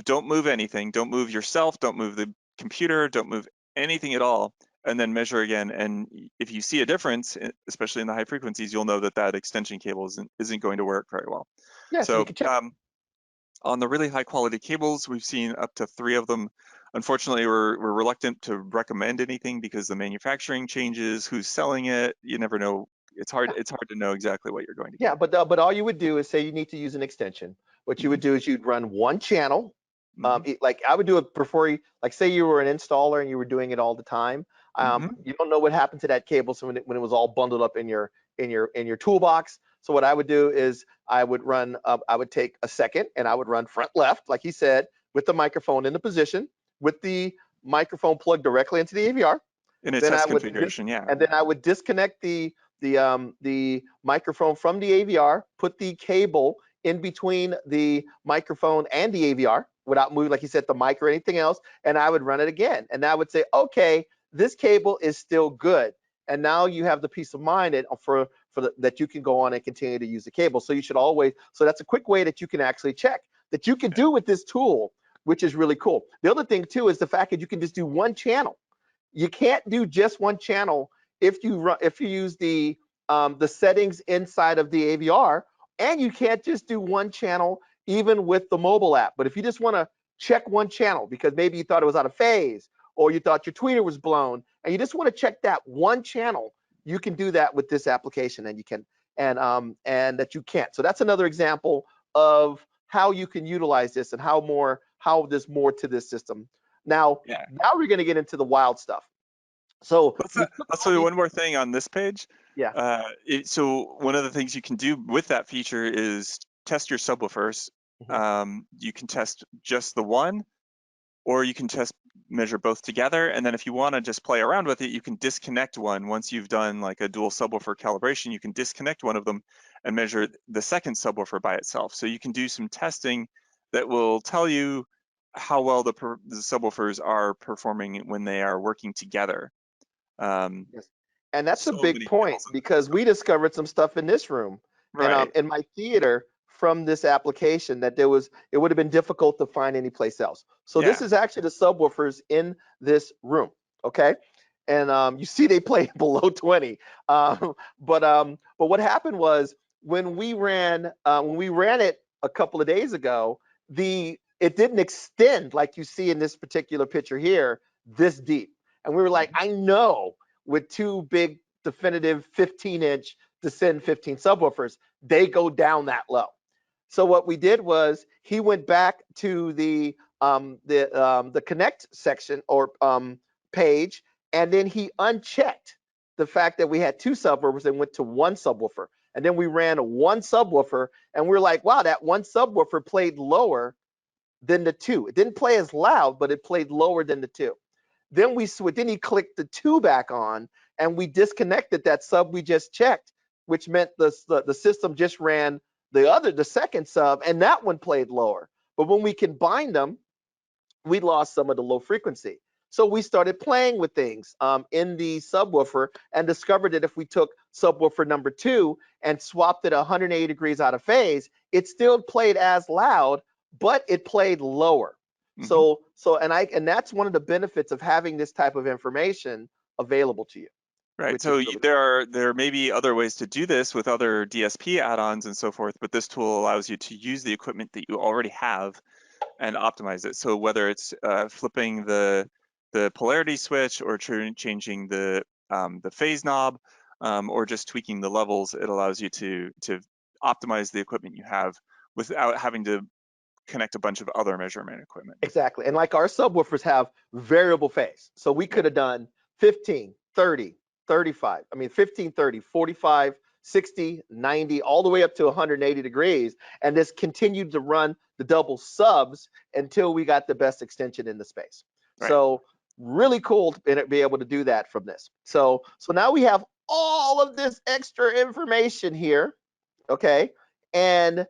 Don't move anything. Don't move yourself. Don't move the computer. Don't move anything at all. And then measure again. And if you see a difference, especially in the high frequencies, you'll know that extension cable isn't going to work very well. Yeah, so you can check. On the really high quality cables, we've seen up to 3 of them. Unfortunately, we're reluctant to recommend anything because the manufacturing changes, who's selling it, you never know. It's hard to know exactly what you're going to get. Yeah, but all you would do is say you need to use an extension. What you would do is you'd run one channel. Like I would do it before you, like say you were an installer and you were doing it all the time. You don't know what happened to that cable. So when it was all bundled up in your toolbox. So what I would do is I would take a second and I would run front left, like he said, with the microphone in the position, with the microphone plugged directly into the AVR. In a test configuration, yeah. And then I would disconnect the microphone from the AVR, put the cable in between the microphone and the AVR without moving, like you said, the mic or anything else, and I would run it again. And I would say, okay, this cable is still good. And now you have the peace of mind that you can go on and continue to use the cable. So you should always, so that's a quick way that you can actually check that you can do with this tool, which is really cool. The other thing too is the fact that you can just do one channel. You can't do just one channel if you use the settings inside of the AVR, and you can't just do one channel even with the mobile app. But if you just want to check one channel because maybe you thought it was out of phase or you thought your tweeter was blown and you just want to check that one channel, you can do that with this application, and you can and that you can't. So that's another example of how you can utilize this and how there's more to this system. Now we're going to get into the wild stuff. So let's do one more thing on this page. Yeah. So one of the things you can do with that feature is test your subwoofers. You can test just the one, or you can measure both together. And then if you want to just play around with it, you can disconnect one. Once you've done like a dual subwoofer calibration, you can disconnect one of them and measure the second subwoofer by itself. So you can do some testing that will tell you how well the subwoofers are performing when they are working together. Yes. And that's a big point because we discovered some stuff in this room and in my theater from this application that it would have been difficult to find anyplace else. So this is actually the subwoofers in this room, okay? And you see they play below 20. But what happened was when we ran it a couple of days ago, it didn't extend like you see in this particular picture here, this deep. And we were like, I know with two big definitive 15-inch Descend 15 subwoofers, they go down that low. So what we did was he went back to the connect section or page, and then he unchecked the fact that we had two subwoofers and went to one subwoofer. And then we ran one subwoofer, and we were like, wow, that one subwoofer played lower than the two. It didn't play as loud, but it played lower than the two. Then then he clicked the two back on, and we disconnected that sub we just checked, which meant the system just ran the second sub, and that one played lower. But when we combined them, we lost some of the low frequency. So we started playing with things in the subwoofer and discovered that if we took subwoofer number 2 and swapped it 180 degrees out of phase, it still played as loud, but it played lower. Mm-hmm. And that's one of the benefits of having this type of information available to you. Right. So really there may be other ways to do this with other DSP add-ons and so forth, but this tool allows you to use the equipment that you already have and optimize it. So whether it's flipping the polarity switch or changing the phase knob or just tweaking the levels, it allows you to optimize the equipment you have without having to connect a bunch of other measurement equipment. Exactly. And like our subwoofers have variable phase. So we could have done 15, 30, 35, 15, 30, 45, 60, 90, all the way up to 180 degrees. And this continued to run the double subs until we got the best extension in the space. Right. So really cool to be able to do that from this. So now we have all of this extra information here, okay? And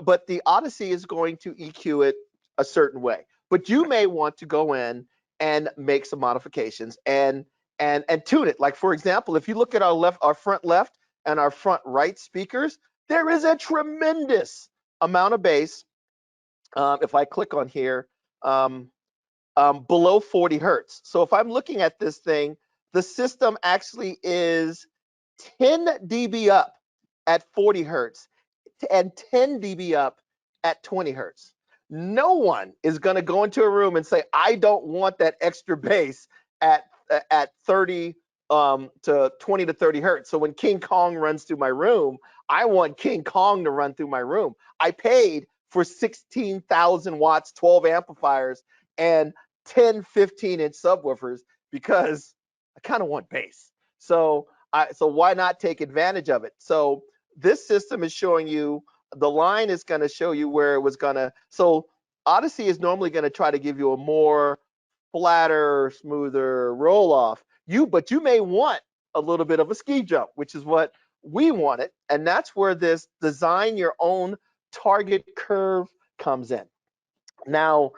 but the Audyssey is going to EQ it a certain way. But you may want to go in and make some modifications and tune it. Like, for example, if you look at our front left and our front right speakers, there is a tremendous amount of bass. If I click on here, below 40 hertz. So if I'm looking at this thing, the system actually is 10 dB up at 40 hertz and 10 dB up at 20 hertz. No one is going to go into a room and say, I don't want that extra bass at 30 to 20 to 30 hertz. So when King Kong runs through my room, I want King Kong to run through my room. I paid for 16,000 watts, 12 amplifiers, and 10 15-inch subwoofers because I kind of want bass. So why not take advantage of it? So this system is showing you, the line is going to show you where it was going to. So Audyssey is normally going to try to give you a more flatter, smoother roll off. But you may want a little bit of a ski jump, which is what we wanted. And that's where this design your own target curve comes in. Now,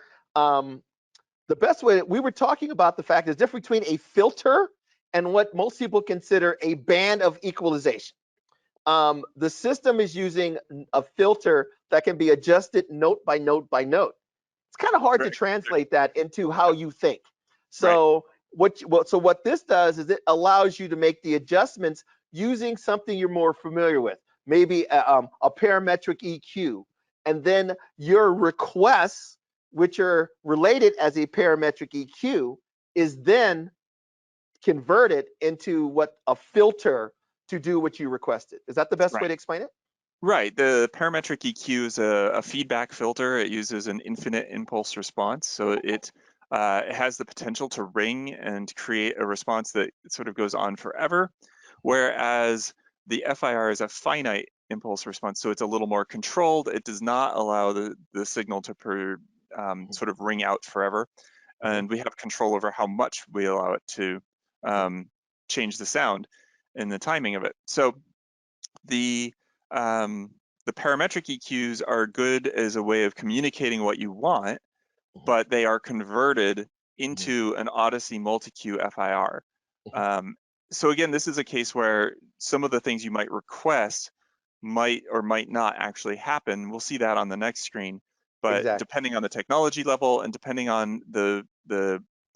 the best way, we were talking about the fact there's a difference between a filter and what most people consider a band of equalization. The system is using a filter that can be adjusted note by note by note. It's kind of hard to translate that into how you think. So what this does is it allows you to make the adjustments using something you're more familiar with, maybe a parametric EQ, and then your requests, which are related as a parametric EQ, is then converted into what a filter to do what you requested. Is that the best way to explain it? Right. The parametric EQ is a feedback filter. It uses an infinite impulse response. So it has the potential to ring and create a response that sort of goes on forever, whereas the FIR is a finite impulse response. So it's a little more controlled. It does not allow the signal to sort of ring out forever. And we have control over how much we allow it to change the sound and the timing of it. So the parametric EQs are good as a way of communicating what you want, but they are converted into an Audyssey MultEQ FIR. So again, this is a case where some of the things you might request might or might not actually happen. We'll see that on the next screen, but depending on the technology level and depending on the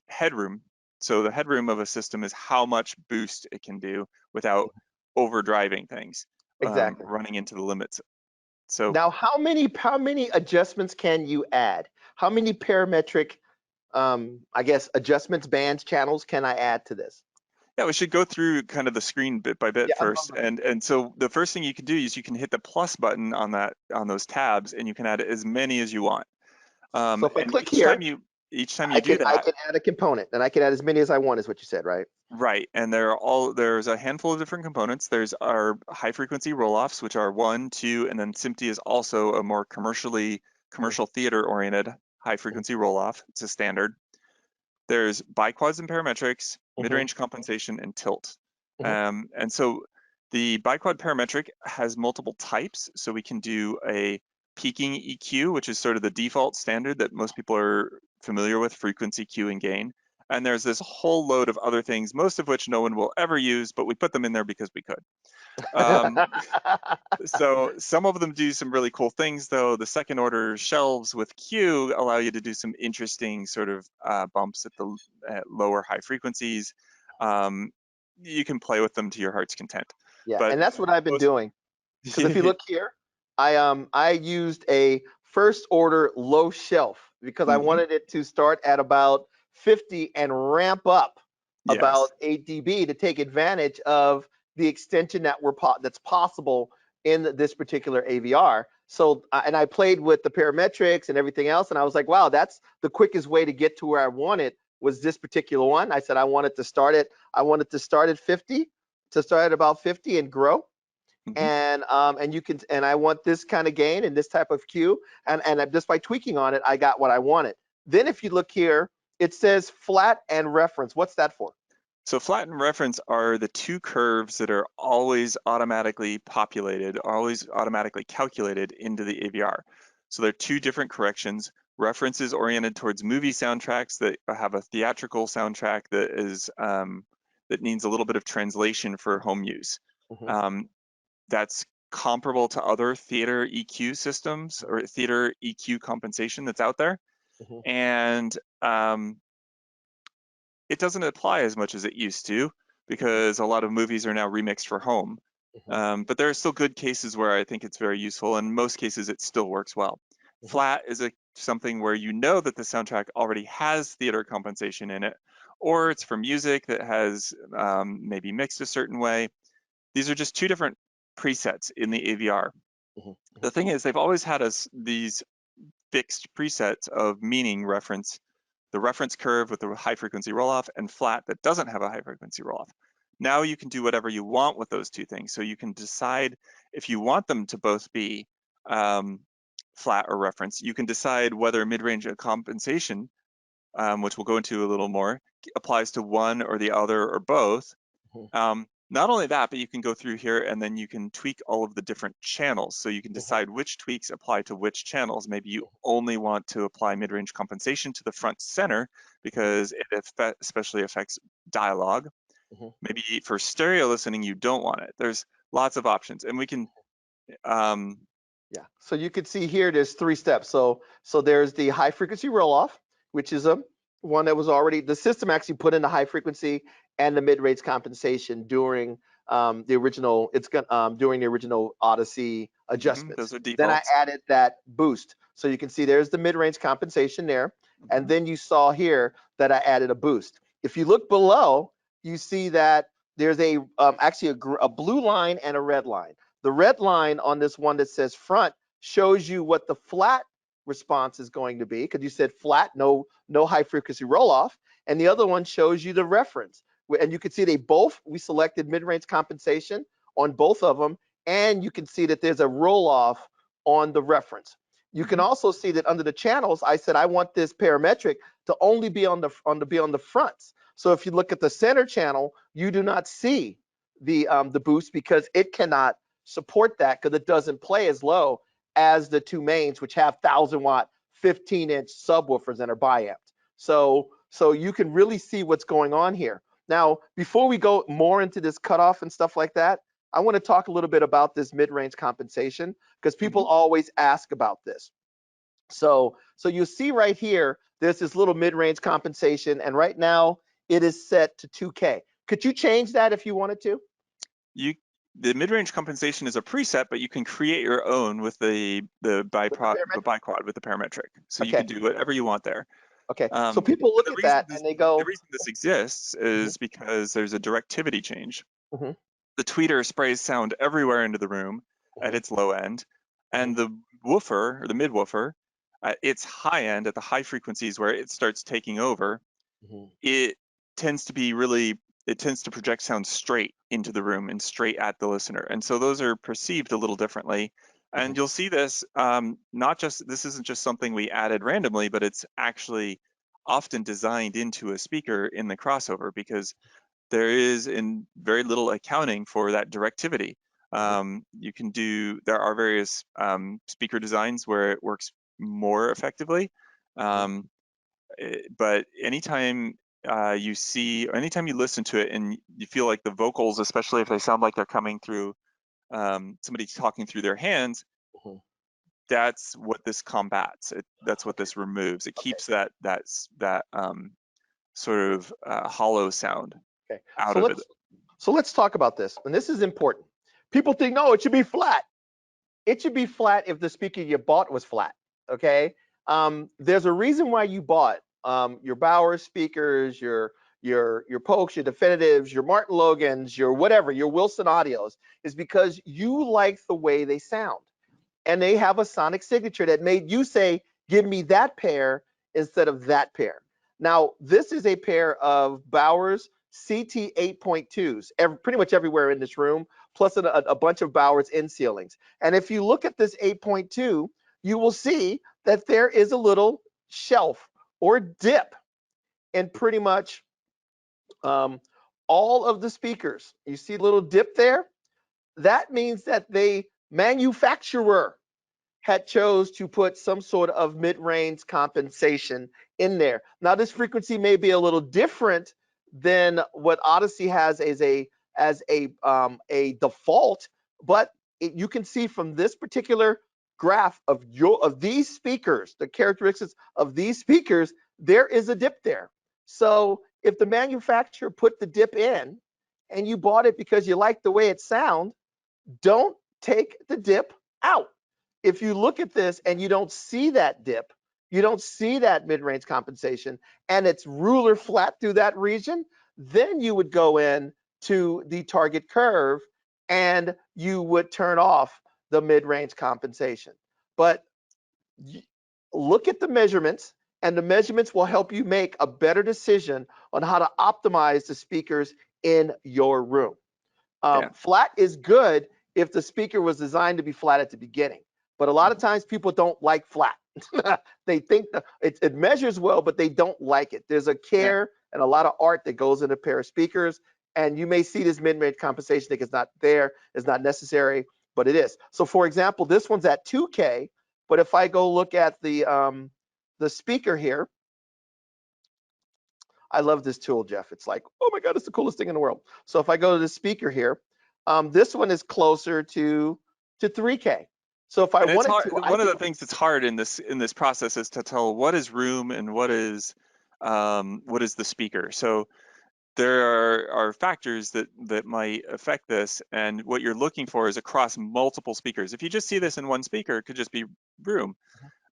headroom. So the headroom of a system is how much boost it can do without overdriving things. Exactly. running into the limits. So Now, how many adjustments can you add? How many parametric, I guess, adjustments, bands, channels can I add to this? yeah, we should go through kind of the screen bit by bit Yeah, I'm first. ready. And so the first thing you can do is you can hit the plus button on those tabs, and you can add as many as you want. So if I And click here, each time you do I that, can add a component, and I can add as many as I want, is what you said, right? right? And there's a handful of different components. There's our high frequency roll-offs, which are 1, 2, and then SMPTE is also a more commercial theater oriented high frequency roll-off. It's a standard. There's biquads and parametrics, Mm-hmm. mid-range compensation, and tilt. Hmm. And so the biquad parametric has multiple types. So we can do a peaking EQ, which is sort of the default standard that most people are familiar with, frequency, Q, and gain. And there's this whole load of other things, most of which no one will ever use, but we put them in there because we could. Um, so some of them do some really cool things, though. The second order shelves with Q allow you to do some interesting sort of bumps at lower high frequencies. Um, you can play with them to your heart's content. Yeah, But and that's what I've been most, doing. Because if you look here, I used a first order low shelf because I Mhm, wanted it to start at about 50 and ramp up about yes, 8 dB to take advantage of the extension that's possible in this particular AVR. So and I played with the parametrics and everything else, and I was like, wow, that's the quickest way to get to where I wanted was this particular one. I said I wanted to start at 50, to start at about 50 and grow, mhm. and you can, and I want this kind of gain and this type of cue, and just by tweaking on it I got what I wanted. Then if you look here, it says flat and reference. What's that for? So flat and reference are the two curves that are always automatically populated, always automatically calculated into the AVR. So they're two different corrections. Reference is oriented towards movie soundtracks that have a theatrical soundtrack that needs a little bit of translation for home use. Hmm. Um, that's comparable to other theater EQ systems or theater EQ compensation that's out there. Hmm. And it doesn't apply as much as it used to Hmm. because a lot of movies are now remixed for home. Hmm. But there are still good cases where I think it's very useful. And in most cases, it still works well. Hmm. Flat is something where you know that the soundtrack already has theater compensation in it, or it's for music that has maybe mixed a certain way. These are just two different presets in the AVR. Hmm. The thing is, they've always had these fixed presets of meaning reference, the reference curve with the high frequency roll off, and flat that doesn't have a high frequency roll off. Now you can do whatever you want with those two things. So you can decide if you want them to both be um, flat or reference. You can decide whether mid-range compensation, which we'll go into a little more, applies to one or the other or both. Not only that, but you can go through here and then you can tweak all of the different channels. So you can Hmm. decide which tweaks apply to which channels. Maybe you only want to apply mid-range compensation to the front center because it especially affects dialogue. Hmm. Maybe for stereo listening, you don't want it. There's lots of options, and we can, um, Yeah. So you can see here, there's 3 steps. So there's the high frequency roll off, which is a one that was already, the system actually put in the high frequency and the mid range compensation during the original. During the original Audyssey adjustments. those are Then I defaults. added that boost. So you can see there's the mid range compensation there, and Mhm. then you saw here that I added a boost. If you look below, you see that there's actually a blue line and a red line. The red line on this one that says front shows you what the flat response is going to be, because you said flat, no high frequency roll off, and the other one shows you the reference. And you can see we selected mid-range compensation on both of them, and you can see that there's a roll off on the reference. You can Mhm. also see that under the channels, I said I want this parametric to only be on the fronts. So if you look at the center channel, you do not see the boost because it cannot support that, because it doesn't play as low as the two mains, which have 1,000-watt 15-inch subwoofers and are biamped. So you can really see what's going on here. Now, before we go more into this cutoff and stuff like that, I want to talk a little bit about this mid-range compensation, because people Mhm. always ask about this. So you see right here, there's this little mid-range compensation, and right now it is set to 2K. Could you change that if you wanted to? You the mid-range compensation is a preset, but you can create your own with the biquad with the parametric. So you Okay. can do whatever you want there. Okay. So people look at that and they The go, reason this exists is because there's a directivity change. mhm, The tweeter sprays sound everywhere into the room at mhm, its low end, and the woofer or the mid woofer at its high end at the high frequencies where it starts taking over, mhm, it tends to be really it tends to project sound straight into the room and straight at the listener, and so those are perceived a little differently. And mhm. you'll see this not just this isn't just something we added randomly, but it's actually often designed into a speaker in the crossover because there is in very little accounting for that directivity. There are various speaker designs where it works more effectively. Um, but anytime anytime you listen to it and you feel like the vocals, especially if they sound like they're coming through somebody talking through their hands, Mhm. that's what this combats. That's what Okay. this removes. It Okay. keeps that sort of hollow sound Okay. out So of it. let's talk about this. And this is important. People think, no, it should be flat. It should be flat if the speaker you bought was flat. Okay. There's a reason why you bought your Bowers speakers, your Polks, your Definitives, your Martin Logans, your whatever, your Wilson Audios, is because you like the way they sound. And they have a sonic signature that made you say, give me that pair instead of that pair. Now, this is a pair of Bowers CT 8.2s, pretty much everywhere in this room, plus a bunch of Bowers in ceilings. And if you look at this 8.2, you will see that there is a little shelf or dip in pretty much all of the speakers. You see a little dip there? That means that the manufacturer had chose to put some sort of mid-range compensation in there. Now, this frequency may be a little different than what Audyssey has as a default, but you can see from this particular graph of these speakers, the characteristics of these speakers, there is a dip there. So if the manufacturer put the dip in and you bought it because you like the way it sounds, don't take the dip out. If you look at this and you don't see that dip, you don't see that mid-range compensation, and it's ruler flat through that region, then you would go in to the target curve and you would turn off the mid-range compensation. But look at the measurements, and the measurements will help you make a better decision on how to optimize the speakers in your room. Yeah. Flat is good if the speaker was designed to be flat at the beginning. But a lot of times people don't like flat. They think that it measures well, but they don't like it. There's a Yeah. care and a lot of art that goes into a pair of speakers. And you may see this mid-range compensation think it's not there, it's not necessary, but it is. So for example, this one's at 2K, but if I go look at the speaker here, I love this tool, Jeff. It's like, oh my God, it's the coolest thing in the world. So if I go to the speaker here, this one is closer to 3K. So if I And it's wanted hard. to, I One of could. the things that's hard in this process is to tell what is room and what is the speaker. So there are factors that might affect this, and what you're looking for is across multiple speakers. If you just see this in one speaker, it could just be room.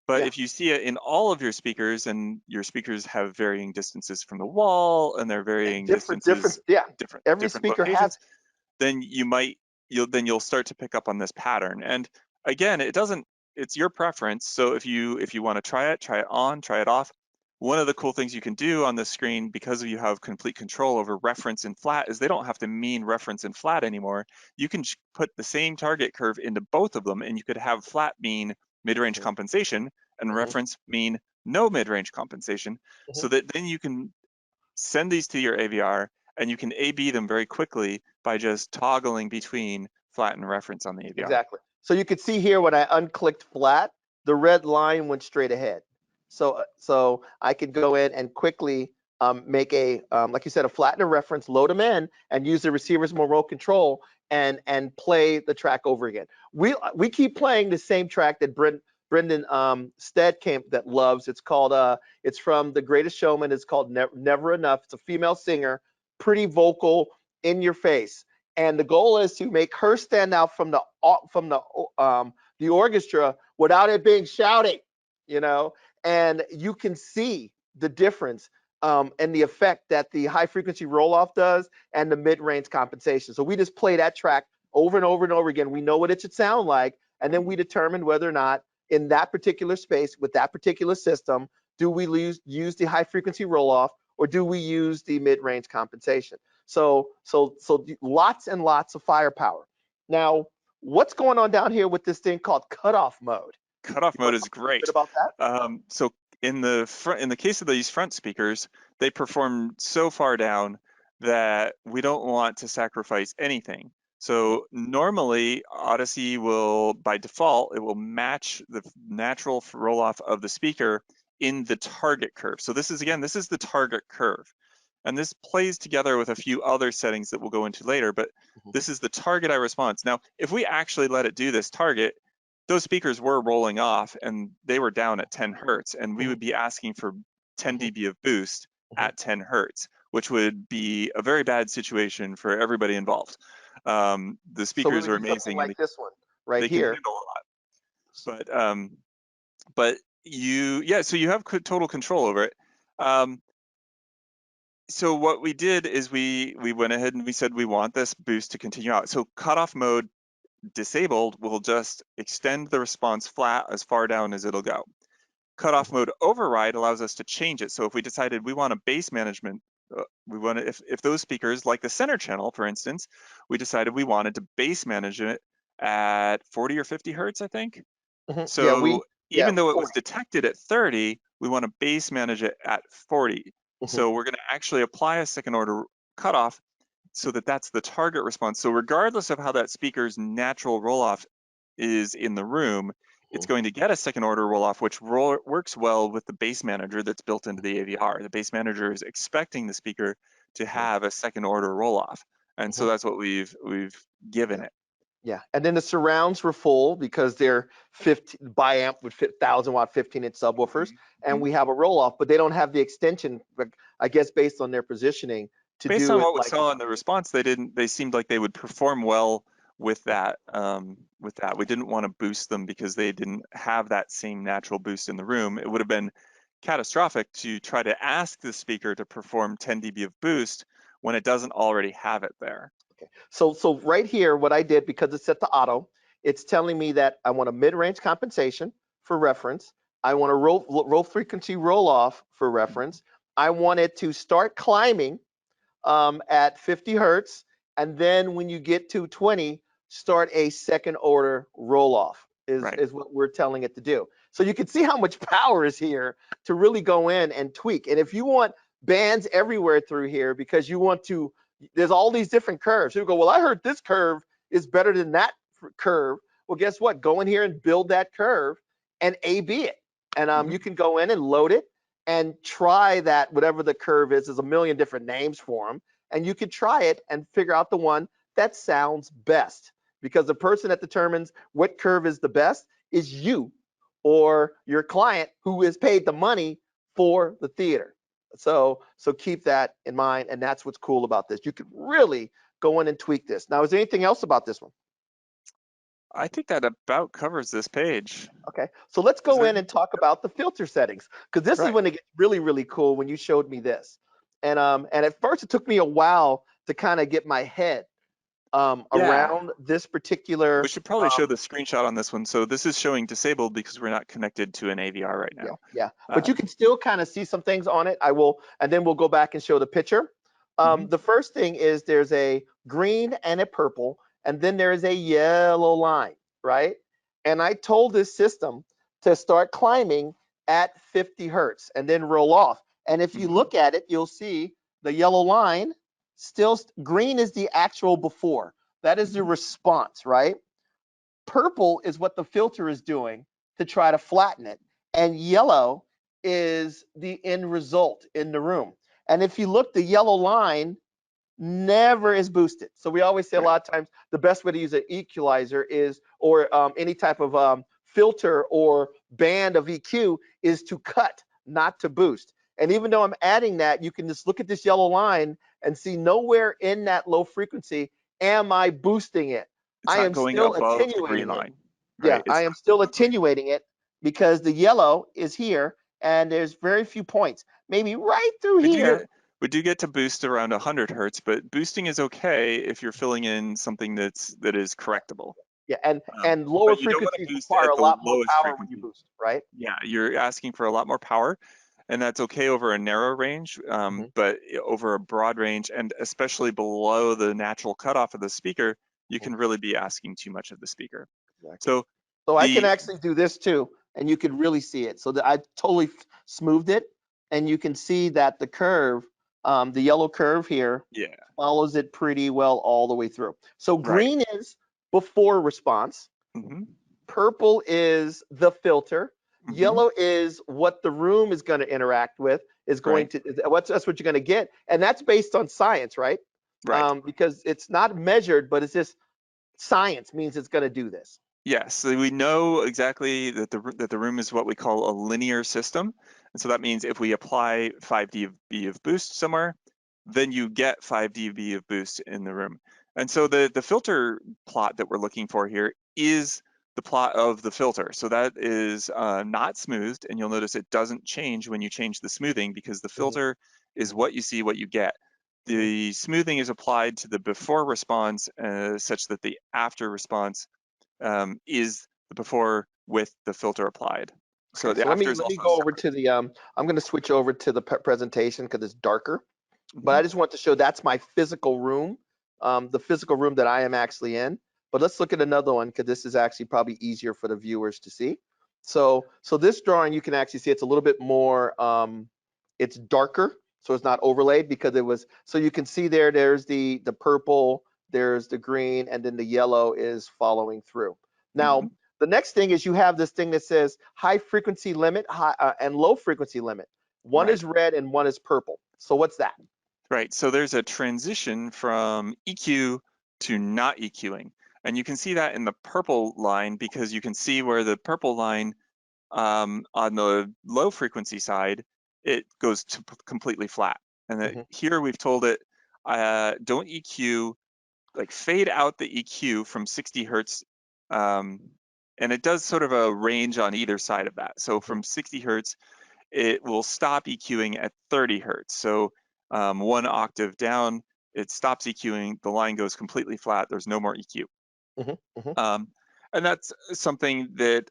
But Yeah, if you see it in all of your speakers, and your speakers have varying distances from the wall, and they're varying different. distances, Yeah, every different speaker has locations, then you'll start to pick up on this pattern. And again, it's your preference. So if you want to try it on, try it off. One of the cool things you can do on this screen, because you have complete control over reference and flat, is they don't have to mean reference and flat anymore. You can put the same target curve into both of them, and you could have flat mean mid-range Mhm, compensation and mhm, reference mean no mid-range compensation, so mhm. that then you can send these to your AVR and you can A/B them very quickly by just toggling between flat and reference on the AVR. Exactly. So you could see here when I unclicked flat, the red line went straight ahead. So I could go in and quickly make like you said, a flattener reference, load them in, and use the receiver's remote control and play the track over again. We keep playing the same track that Brendan Steadkamp that loves. It's called it's from The Greatest Showman. It's called Never Enough. It's a female singer, pretty vocal, in your face. And the goal is to make her stand out from the orchestra without it being shouting, you know. And you can see the difference and the effect that the high frequency roll off does and the mid range compensation. So we just play that track over and over and over again. We know what it should sound like, and then we determine whether or not in that particular space with that particular system, do we use the high frequency roll off or do we use the mid range compensation? So lots and lots of firepower. Now, what's going on down here with this thing called cutoff mode? Cutoff You want mode to is talk a little bit great. about that? So in the case of these front speakers, they perform so far down that we don't want to sacrifice anything. So normally Audyssey will, by default, it will match the natural roll off of the speaker in the target curve. So this is the target curve. And this plays together with a few other settings that we'll go into later, but this is the target I response. Now, if we actually let it do this target, those speakers were rolling off and they were down at 10 hertz, and we would be asking for 10 dB of boost at 10 hertz, which would be a very bad situation for everybody involved. The speakers are amazing like and this one right they can here. handle a lot. But so you have total control over it. So what we did is we went ahead and we said we want this boost to continue out. So cutoff mode disabled will just extend the response flat as far down as it'll go. Cutoff mode override allows us to change it. So if we decided we want a bass management, if those speakers, like the center channel, for instance, we decided we wanted to bass manage it at 40 or 50 hertz, I think. So even though it was detected at 30, we want to bass manage it at 40. So we're going to actually apply a second order cutoff so that that's the target response. So regardless of how that speaker's natural roll-off is in the room, it's going to get a second order roll-off, which works well with the bass manager that's built into the AVR. The bass manager is expecting the speaker to have a second order roll-off. And so that's what we've given it. Yeah, and then the surrounds were full because they're 15 biamp with 1,000-watt 15-inch subwoofers, and we have a roll-off, but they don't have the extension, I guess, based on their positioning to based do on it what we like saw in the response. They seemed like they would perform well with that. We didn't want to boost them because they didn't have that same natural boost in the room. It would have been catastrophic to try to ask the speaker to perform 10 dB of boost when it doesn't already have it there. Okay. So right here, what I did, because it's set to auto, it's telling me that I want a mid-range compensation for reference. I want a roll frequency roll-off for reference. I want it to start climbing at 50 hertz, and then when you get to 20, start a second order roll-off is what we're telling it to do. So you can see how much power is here to really go in and tweak. And if you want bands everywhere through here because you want to, there's all these different curves. You go, well, I heard this curve is better than that curve. Well, guess what? Go in here and build that curve and A/B it. And you can go in and load it and try that, whatever the curve is. There's a million different names for them. And you can try it and figure out the one that sounds best. Because the person that determines what curve is the best is you or your client who is paid the money for the theater. So keep that in mind, and that's what's cool about this. You could really go in and tweak this. Now, is there anything else about this one? I think that about covers this page. Okay, so let's go in and talk about the filter settings, because this is when it gets really, really cool when you showed me this. And at first it took me a while to kind of get my head around this particular. We should probably show the screenshot on this one. So this is showing disabled because we're not connected to an AVR right now. Yeah. But you can still kind of see some things on it. I will, and then we'll go back and show the picture. The first thing is there's a green and a purple, and then there is a yellow line, right? And I told this system to start climbing at 50 hertz and then roll off. And if you look at it, you'll see the yellow line still, green is the actual before. That is the response, right? Purple is what the filter is doing to try to flatten it. And yellow is the end result in the room. And if you look, the yellow line never is boosted. So we always say a lot of times the best way to use an equalizer is, or any type of filter or band of EQ, is to cut, not to boost. And even though I'm adding that, you can just look at this yellow line and see nowhere in that low frequency am I boosting it? It's I not am going still above the green attenuating it. line, Yeah, right? I It's am still not going. attenuating it because the yellow is here and there's very few points. Maybe right through We do here. get we do get to boost around 100 hertz, but boosting is okay if you're filling in something that is correctable. Yeah, and lower But you don't want to frequencies boost require at a the lot more lowest power when you frequency. boost, right? Yeah, you're asking for a lot more power, and that's okay over a narrow range, Mhm. but over a broad range, and especially below the natural cutoff of the speaker, you Mhm. can really be asking too much of the speaker. Exactly. So So I can the actually do this too, and you can really see it. So that I totally smoothed it, and you can see that the curve, the yellow curve here, yeah, follows it pretty well all the way through. So right. green is before response, hmm purple is the filter, hmm yellow is what the room is going to interact with, is going Right, to that's what you're going to get, and that's based on science, right? right. Because it's not measured, but it's just science means it's going to do this. Yes, so we know exactly that the room is what we call a linear system, and so that means if we apply 5 dB of boost somewhere, then you get 5 dB of boost in the room. And so the filter plot that we're looking for here is the plot of the filter. So that is not smoothed, and you'll notice it doesn't change when you change the smoothing because the Mhm, filter is what you see, what you get. mhm. The smoothing is applied to the before response such that the after response is the before with the filter applied. So Okay, the so let after me is let me also go over separate. to the I'm going to switch over to the presentation because it's darker, but hmm I just want to show that's my physical room, the physical room that I am actually in. But let's look at another one because this is actually probably easier for the viewers to see. So this drawing you can actually see it's a little bit more it's darker, so it's not overlaid because it was so you can see there's the purple, there's the green, and then the yellow is following through. hmm Now the next thing is you have this thing that says high frequency limit and low frequency limit. One Right. is red and one is purple. So what's that? Right. So there's a transition from EQ to not EQing. And you can see that in the purple line because you can see where the purple line on the low frequency side, it goes to completely flat. And that Hmm. here we've told it, don't EQ, like fade out the EQ from 60 hertz. Um, and it does sort of a range on either side of that. So Hmm. from 60 hertz, it will stop EQing at 30 hertz. So one octave down, it stops EQing, the line goes completely flat, there's no more EQ. Hmm. Hmm. Um, and that's something that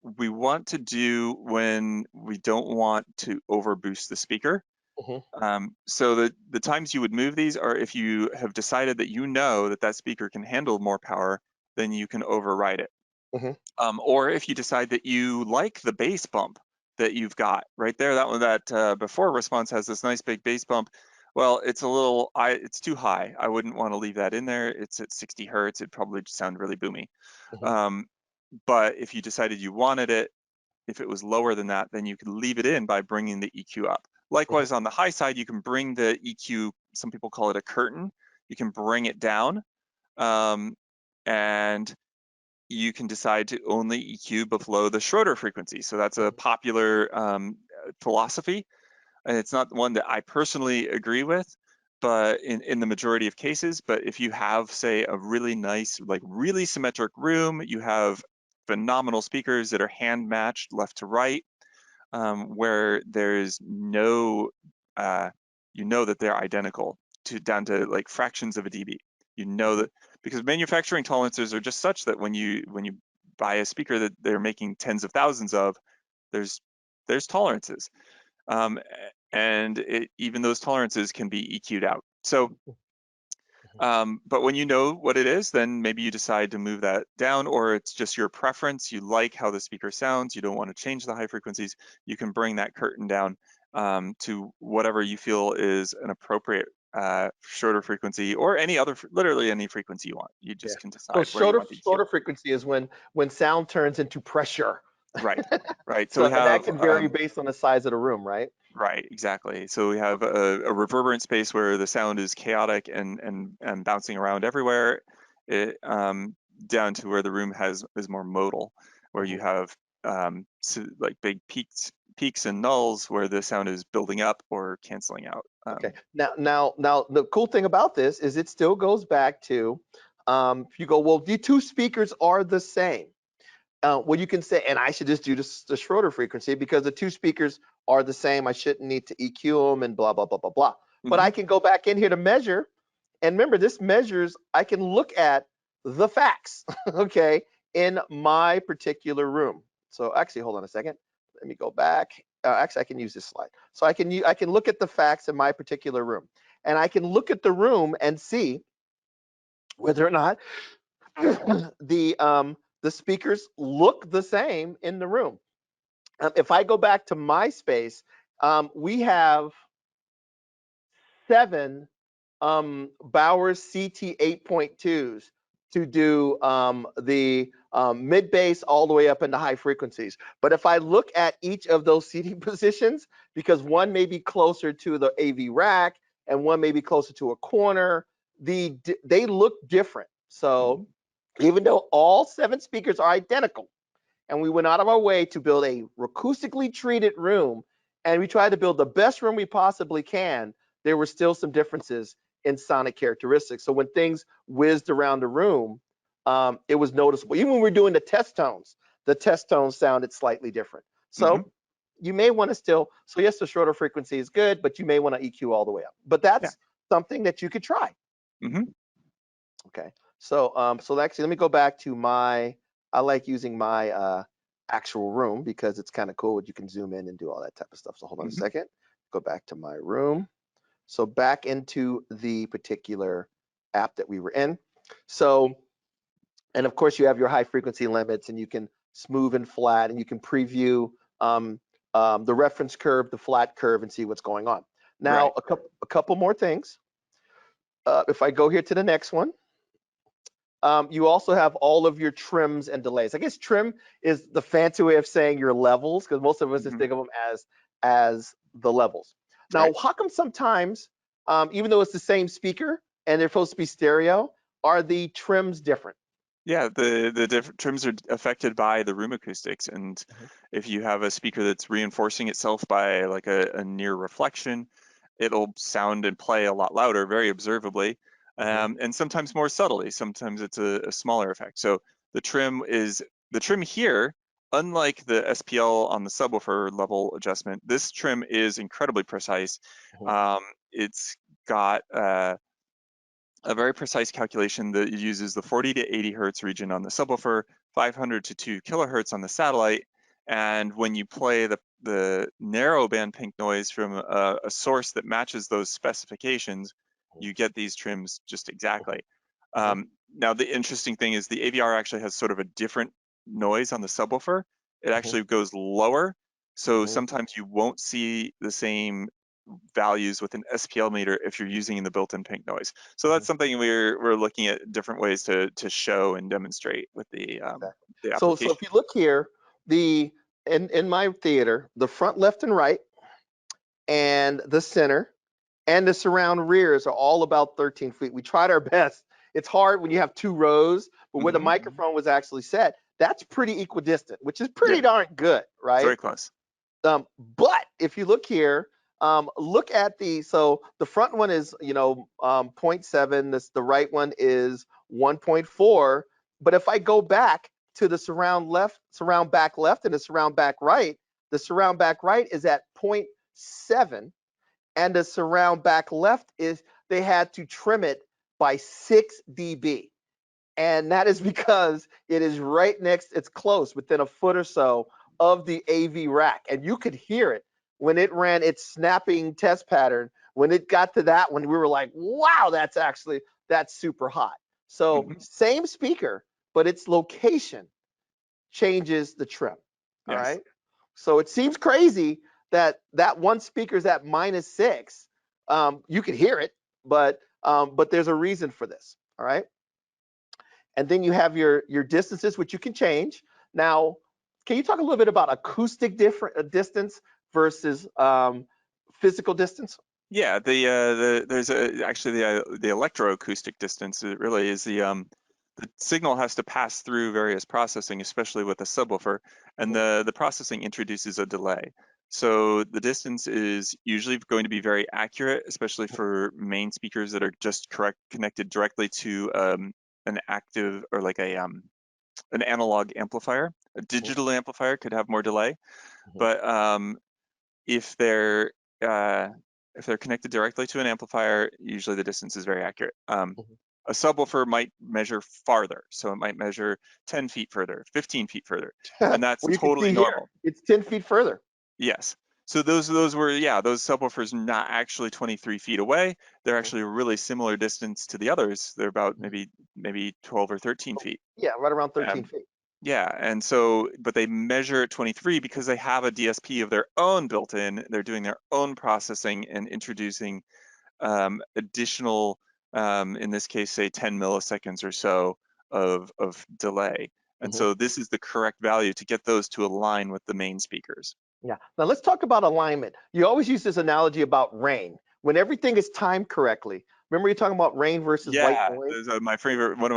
we want to do when we don't want to overboost the speaker. Hmm. So the times you would move these are if you have decided that you know that that speaker can handle more power, then you can override it. Hmm. Or if you decide that you like the bass bump that you've got right there, that one that before response has this nice big bass bump. Well, it's too high. I wouldn't want to leave that in there. It's at 60 hertz. It'd probably sound really boomy. Hmm. Um, but if you decided you wanted it, if it was lower than that, then you could leave it in by bringing the EQ up. Hmm. Likewise, on the high side, you can bring the EQ, some people call it a curtain. You can bring it down, um, and you can decide to only EQ below the Schroeder frequency. So that's a popular philosophy. And it's not one that I personally agree with, but in the majority of cases. But if you have, say, a really nice, like really symmetric room, you have phenomenal speakers that are hand matched left to right, where there's no, uh, you know that they're identical to down to like fractions of a dB. You know Hmm. that because manufacturing tolerances are just such that when you buy a speaker that they're making tens of thousands of, there's there's tolerances, um, and even those tolerances can be EQ'd out. So but when you know what it is, then maybe you decide to move that down, or it's just your preference. You like how the speaker sounds. You don't want to change the high frequencies. You can bring that curtain down to whatever you feel is an appropriate shorter frequency, or any other, literally any frequency you want. You Yeah. just can So decide where you shorter want the EQ. shorter frequency is when sound turns into pressure. Right, right. So So we and that have can vary based on the size of the room, right? right, exactly. So we have a reverberant space where the sound is chaotic and bouncing around everywhere, it, down to where the room is more modal, where you Hmm. have like big peaks peaks and nulls where the sound is building up or canceling out. Okay. Now, the cool thing about this is it still goes back to, if you go, well, the two speakers are the same. Well, you can say, and I should just do the Schroeder frequency because the two speakers are the same. I shouldn't need to EQ them and blah, blah, blah, blah, blah. But I can go back in here to measure. And remember, this measures, I can look at the facts, okay, in my particular room. So actually, hold on a second. Let me go back. Actually, I can use this slide. So I can look at the facts in my particular room. And I can look at the room and see whether or not the speakers look the same in the room. If I go back to my space, we have 7 Bowers CT 8.2s to do the mid bass all the way up into high frequencies. But if I look at each of those CD positions, because one may be closer to the AV rack and one may be closer to a corner, they look different. So even though all 7 speakers are identical, and we went out of our way to build a acoustically treated room, and we tried to build the best room we possibly can, there were still some differences in sonic characteristics. So when things whizzed around the room, it was noticeable. Even when we were doing the test tones sounded slightly different. So you may want to still, so yes, the Schroeder frequency is good, but you may want to EQ all the way up. But that's something that you could try. Okay, so so actually, let me go back to my, I like using my actual room because it's kind of cool. You can zoom in and do all that type of stuff. So hold on a second, go back to my room. So back into the particular app that we were in. So, and of course you have your high frequency limits, and you can smooth and flat, and you can preview the reference curve, the flat curve, and see what's going on. Now, a couple more things. If I go here to the next one, you also have all of your trims and delays. I guess trim is the fancy way of saying your levels, because most of us just think of them as the levels. Now, how come sometimes, even though it's the same speaker and they're supposed to be stereo, are the trims different? Yeah, the different trims are affected by the room acoustics, and if you have a speaker that's reinforcing itself by like a near reflection, it'll sound and play a lot louder, very observably, and sometimes more subtly. Sometimes it's a smaller effect. So the trim here, unlike the SPL on the subwoofer level adjustment, this trim is incredibly precise. It's got a very precise calculation that uses the 40 to 80 hertz region on the subwoofer, 500 to 2 kilohertz on the satellite, and when you play the narrow band pink noise from a source that matches those specifications, you get these trims just exactly. Now, the interesting thing is the AVR actually has sort of a different noise on the subwoofer. It actually goes lower, so sometimes you won't see the same values with an SPL meter if you're using the built-in pink noise. So that's something we're looking at different ways to show and demonstrate with the application. So if you look here, in my theater, the front, left, and right, and the center, and the surround rears are all about 13 feet. We tried our best. It's hard when you have 2 rows, but where the microphone was actually set, that's pretty equidistant, which is pretty darn good, right? Very close. But if you look here, look at so the front one is 0.7. The right one is 1.4. But if I go back to the surround back left, and the surround back right is at 0.7, and the surround back left they had to trim it by 6 dB. And that is because it is right next, it's close, within a foot or so of the AV rack. And you could hear it when it ran its snapping test pattern. When it got to that one, we were like, wow, that's super hot. So same speaker, but its location changes the trim. All right. So it seems crazy that one speaker's at -6. You can hear it, but there's a reason for this. All right. And then you have your distances, which you can change. Now, can you talk a little bit about acoustic distance versus physical distance? Yeah, there's actually the electroacoustic distance. It really is the signal has to pass through various processing, especially with a subwoofer, and the processing introduces a delay. So the distance is usually going to be very accurate, especially for main speakers that are just connected directly to an active or like an analog amplifier. A digital amplifier could have more delay, but if they're connected directly to an amplifier, usually the distance is very accurate. A subwoofer might measure farther, so it might measure 10 feet further, 15 feet further, and that's Well, you can totally see normal. here, it's 10 feet further. Yes. So those were, yeah, those subwoofers not actually 23 feet away. They're actually a really similar distance to the others. They're about maybe 12 or 13 feet. Yeah, right around 13 feet. Yeah, and so, but they measure at 23 because they have a DSP of their own built in. They're doing their own processing and introducing additional, in this case, say 10 milliseconds or so of delay. And so this is the correct value to get those to align with the main speakers. Yeah. Now let's talk about alignment. You always use this analogy about rain. When everything is timed correctly, remember you're talking about rain versus white Yeah, noise? there's one of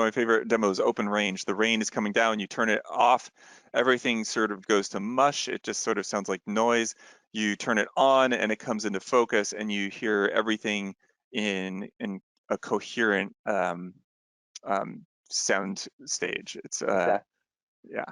my favorite demos, open range. The rain is coming down, you turn it off, everything sort of goes to mush. It just sort of sounds like noise. You turn it on and it comes into focus and you hear everything in a coherent sound stage. It's Exactly. yeah.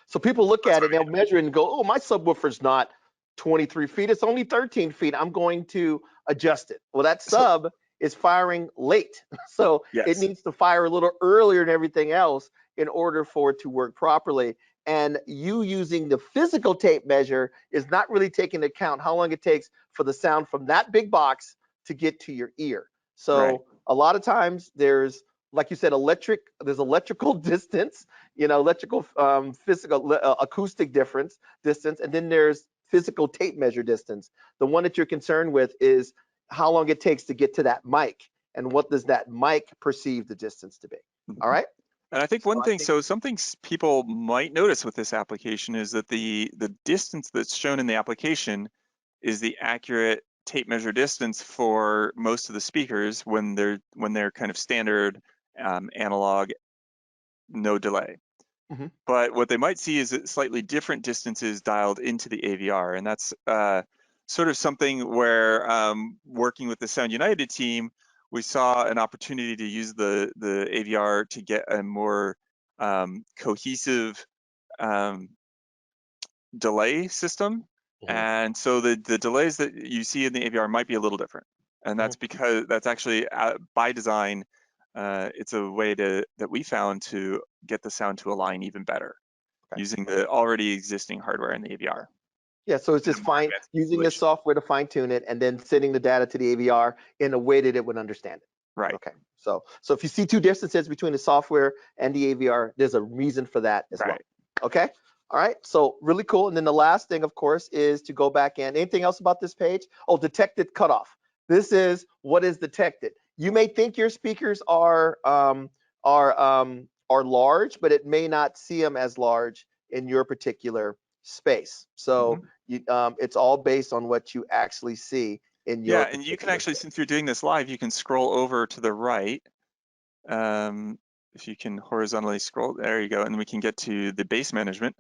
So people look at it, they'll measure it and go, oh, my subwoofer's not 23 feet, it's only 13 feet. I'm going to adjust it. Well, that So sub is firing late. So it yes, needs to fire a little earlier than everything else in order for it to work properly. And you using the physical tape measure is not really taking into account how long it takes for the sound from that big box to get to your ear. right. So a lot of times there's, like you said, there's electrical distance, electrical, physical, acoustic distance, and then there's physical tape measure distance. The one that you're concerned with is how long it takes to get to that mic, and what does that mic perceive the distance to be. All right. And I think So one thing, so something people might notice with this application is that the distance that's shown in the application is the accurate tape measure distance for most of the speakers when they're kind of standard analog, no delay. But what they might see is that slightly different distances dialed into the AVR, and that's sort of something where working with the Sound United team, we saw an opportunity to use the AVR to get a more cohesive delay system. And so the delays that you see in the AVR might be a little different. And that's because that's actually by design, it's a way that we found to get the sound to align even better using the already existing hardware in the AVR. Yeah, so it's In a just more fine advanced using the installation. software to fine tune it and then sending the data to the AVR in a way that it would understand it. Right. Okay. So if you see two distances between the software and the AVR, there's a reason for that as well. Okay. All right. So really cool. And then the last thing, of course, is to go back in. Anything else about this page? Oh, detected cutoff. This is what is detected. You may think your speakers are large, but it may not see them as large in your particular space. So it's all based on what you actually see in your and you can actually, since you're doing this live, you can scroll over to the right. If you can horizontally scroll, there you go, and we can get to the bass management.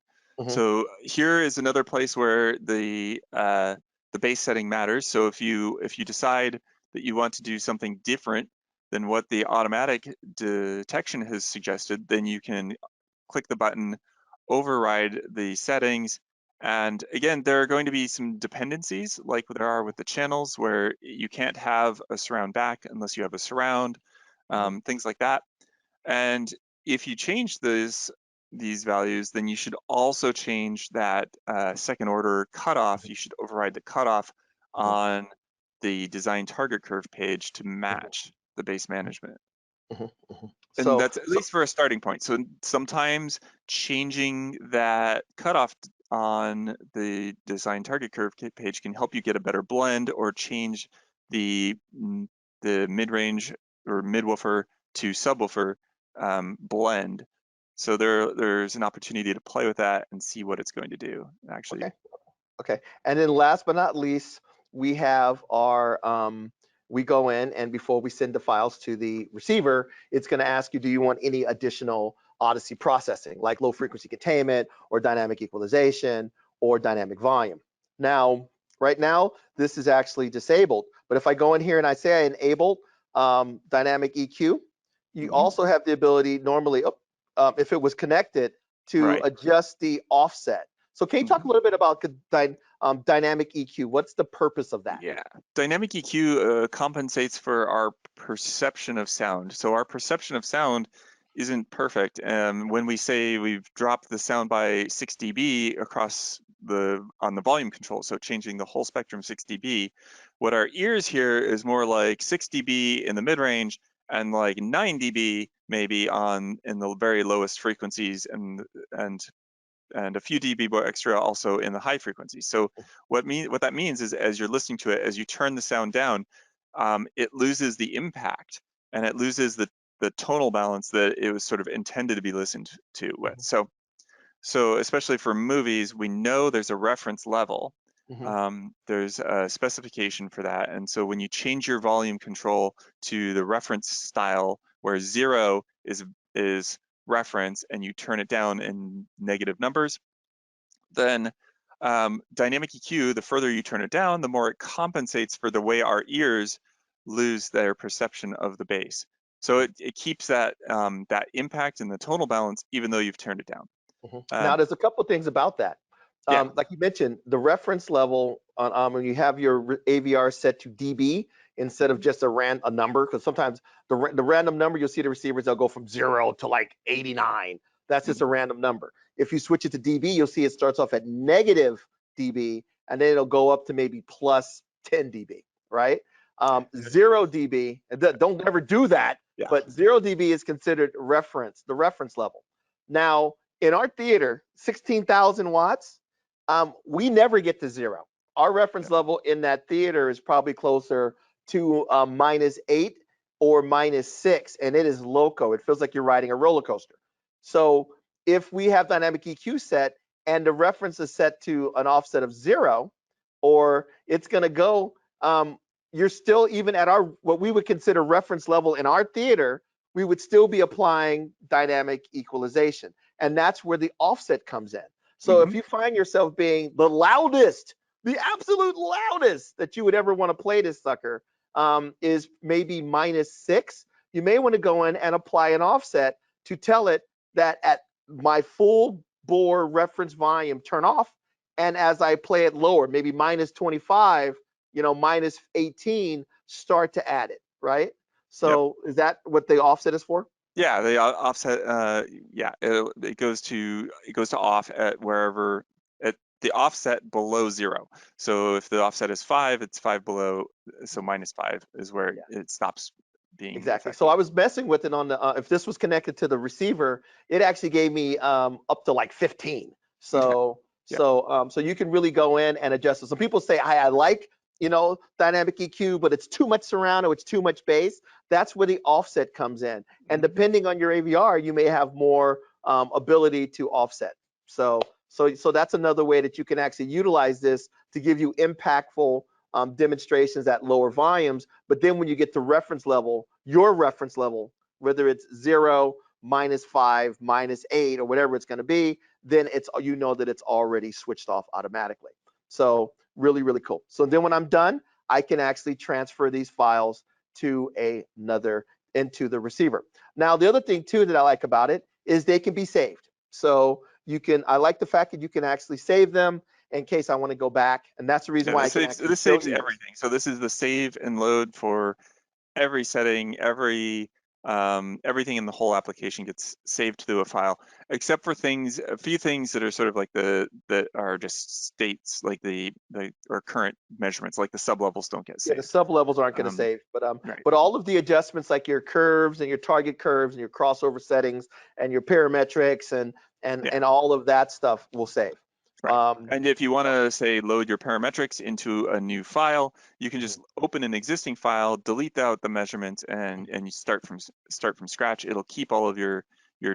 So here is another place where the bass setting matters. So if you decide that you want to do something different than what the automatic detection has suggested, then you can click the button, override the settings. And again, there are going to be some dependencies like there are with the channels where you can't have a surround back unless you have a surround, things like that. And if you change these values, then you should also change that second order cutoff. You should override the cutoff on the design target curve page to match the bass management. And that's at least for a starting point. So sometimes changing that cutoff on the design target curve page can help you get a better blend, or change the mid-range or mid-woofer to subwoofer blend. So there's an opportunity to play with that and see what it's going to do, actually. Okay. And then last but not least, we have our we go in, and before we send the files to the receiver, it's going to ask you, do you want any additional Audyssey processing, like low frequency containment or dynamic equalization or dynamic volume? Now, right now, this is actually disabled. But if I go in here and I say I enable dynamic EQ, you also have the ability normally, if it was connected, to Right. adjust the offset. So can you talk a little bit about dynamic EQ? What's the purpose of that? Yeah, dynamic EQ compensates for our perception of sound. So our perception of sound isn't perfect. When we say we've dropped the sound by 6 dB across on the volume control, so changing the whole spectrum 6 dB, what our ears hear is more like 6 dB in the mid range and like 9 dB maybe in the very lowest frequencies and a few dB more extra also in the high frequencies. So what that means is, as you're listening to it, as you turn the sound down, it loses the impact and it loses the tonal balance that it was sort of intended to be listened to with. So especially for movies, we know there's a reference level. There's a specification for that. And so when you change your volume control to the reference style, where 0 is reference and you turn it down in negative numbers, then dynamic EQ, the further you turn it down, the more it compensates for the way our ears lose their perception of the bass. So it keeps that impact and the tonal balance even though you've turned it down. Now, there's a couple things about that. Yeah. Like you mentioned, the reference level when you have your AVR set to dB instead of just a number, because sometimes the random number, you'll see the receivers, they'll go from 0 to like 89. That's just a random number. If you switch it to dB, you'll see it starts off at negative dB, and then it'll go up to maybe plus 10 dB, right? 0 dB, don't ever do that, but 0 dB is considered the reference level. Now, in our theater, 16,000 watts, we never get to 0. Our reference level in that theater is probably closer to -8 or -6, and it is loco. It feels like you're riding a roller coaster. So if we have dynamic EQ set and the reference is set to an offset of 0, or it's going to go, you're still even at what we would consider reference level in our theater, we would still be applying dynamic equalization. And that's where the offset comes in. So if you find yourself being the loudest, the absolute loudest that you would ever want to play this sucker is maybe -6, you may want to go in and apply an offset to tell it that at my full bore reference volume, turn off. And as I play it lower, maybe -25, -18, start to add it, right? So is that what the offset is for? Yeah, the offset. It goes to off at wherever at the offset below 0. So if the offset is 5, it's 5 below. So -5 is where it stops being Exactly. effective. So I was messing with it on the if this was connected to the receiver, it actually gave me up to like 15. So so you can really go in and adjust it. So people say I like dynamic EQ, but it's too much surround or it's too much bass. That's where the offset comes in. And depending on your AVR, you may have more ability to offset. So that's another way that you can actually utilize this to give you impactful demonstrations at lower volumes. But then when you get to reference level, your reference level, whether it's 0, -5, -8, or whatever it's going to be, then it's that it's already switched off automatically. So really, really cool. So then when I'm done, I can actually transfer these files to into the receiver. Now, the other thing too that I like about it is they can be saved. So I like the fact that you can actually save them in case I want to go back, and that's the reason why This saves everything. So this is the save and load for every setting, everything in the whole application gets saved to a file, except for a few things that are sort of like that are just states, like or current measurements, like the sublevels don't get saved. Yeah, the sublevels aren't going to save, but all of the adjustments, like your curves and your target curves and your crossover settings and your parametrics and all of that stuff will save. Right. And if you want to say load your parametrics into a new file, you can just open an existing file, delete out the measurements, and you start from scratch. It'll keep all of your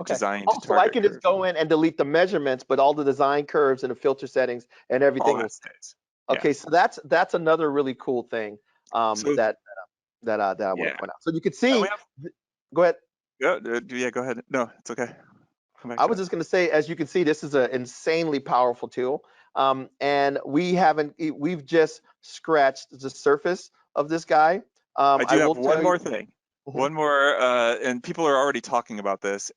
designed target so I can curves. just go in and delete the measurements, but all the design curves and the filter settings and everything all that stays. Okay, so that's another really cool thing that I want to point out. So you can see. Go ahead. Yeah, go ahead. No, it's okay. I was just going to say, as you can see, this is an insanely powerful tool. And we've just scratched the surface of this guy. I I do will have one tell you. more thing. Mhm, One more, and people are already talking about this.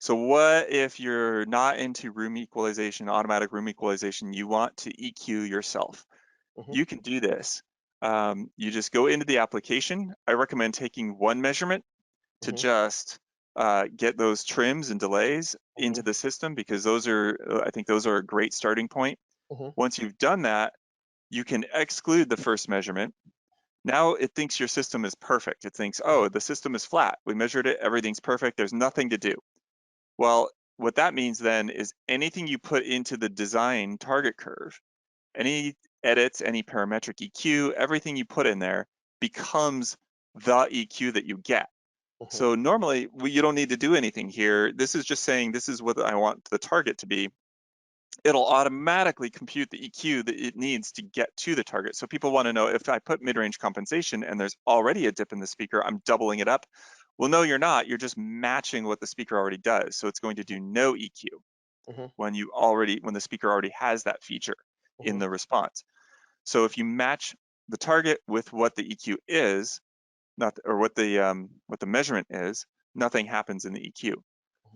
So what if you're not into room equalization, automatic room equalization, you want to EQ yourself? mhm, You can do this. You just go into the application. I recommend taking one measurement to mhm, just get those trims and delays into mhm, the system, because those are, I think those are a great starting point. mhm, Once you've done that, you can exclude the first measurement. Now it thinks your system is perfect. It thinks, mhm, oh, the system is flat. We measured it. Everything's perfect. There's nothing to do. Well, what that means then is anything you put into the design target curve, any edits, any parametric EQ, everything you put in there becomes the EQ that you get. mhm, So normally you don't need to do anything here. This is just saying this is what I want the target to be. It'll automatically compute the EQ that it needs to get to the target. So people want to know, if I put mid-range compensation and there's already a dip in the speaker, I'm doubling it up. Well, no, you're not. You're just matching what the speaker already does. So it's going to do no EQ mhm, when the speaker already has that feature in mhm, the response. So if you match the target with what the EQ is, not or what the measurement is, nothing happens in the EQ.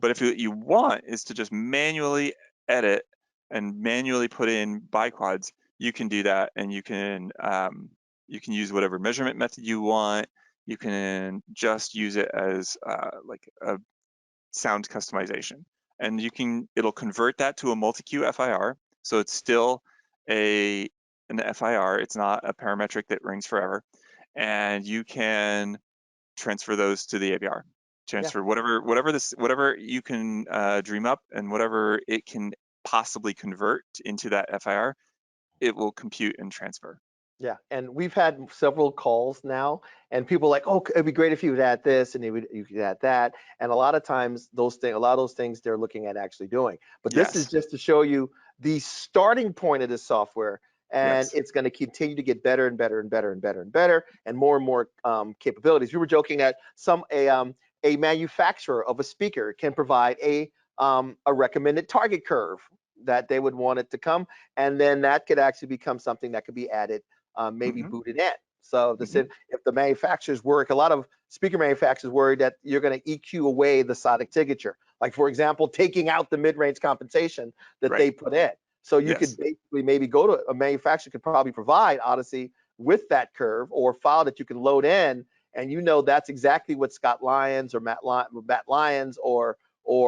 But if what you want is to just manually edit and manually put in biquads, you can do that, and you can use whatever measurement method you want. You can just use it as like a sound customization, and it'll convert that to a MultEQ FIR. So it's still an FIR. It's not a parametric that rings forever, and you can transfer those to the AVR. yeah. Transfer whatever you can dream up, and whatever it can possibly convert into that FIR, it will compute and transfer. Yeah, and we've had several calls now, and people are like, "Oh, it'd be great if you would add this, and you could add that." And a lot of times, a lot of those things they're looking at actually doing. But this is Yes, just to show you the starting point of this software, and yes, it's going to continue to get better and better and better and better and better, and more capabilities. We were joking that a manufacturer of a speaker can provide a recommended target curve that they would want it to come, and then that could actually become something that could be added, maybe hmm booted in. So hmm if the manufacturers work, a lot of speaker manufacturers worry that you're going to EQ away the sonic signature. Like, for example, taking out the mid-range compensation that right, they put in. So you could yes, basically maybe go to a manufacturer could probably provide Audyssey with that curve or a file that you can load in, and you know that's exactly what Scott Lyons or Matt Lyons or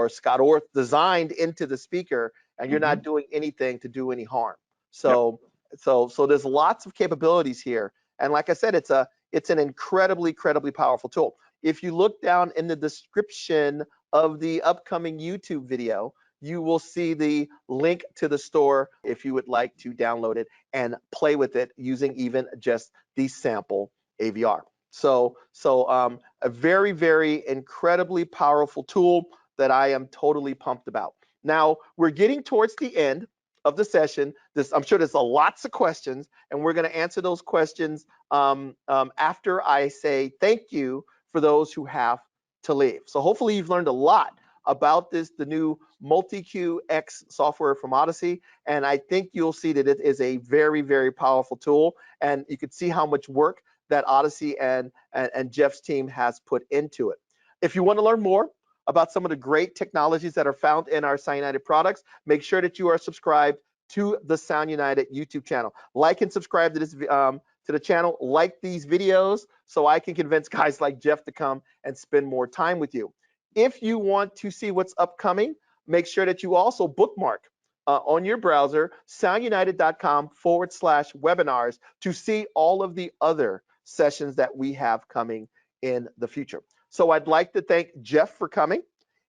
Scott Orth designed into the speaker, and you're hmm not doing anything to do any harm. yep, So there's lots of capabilities here, and like I said, it's an incredibly powerful tool. If you look down in the description of the upcoming YouTube video, you will see the link to the store if you would like to download it and play with it using even just the sample AVR. So a very incredibly powerful tool that I am totally pumped about. Now we're getting towards the end of the session. I'm sure there's lots of questions, and we're going to answer those questions after I say thank you for those who have to leave. So hopefully you've learned a lot about the new MultEQ X software from Audyssey, and I think you'll see that it is a very powerful tool, and you can see how much work that Audyssey and Jeff's team has put into it. If you want to learn more about some of the great technologies that are found in our Sound United products, make sure that you are subscribed to the Sound United YouTube channel. Like and subscribe to this to the channel. Like these videos so I can convince guys like Jeff to come and spend more time with you. If you want to see what's upcoming, make sure that you also bookmark on your browser soundunited.com/webinars to see all of the other sessions that we have coming in the future. So I'd like to thank Jeff for coming,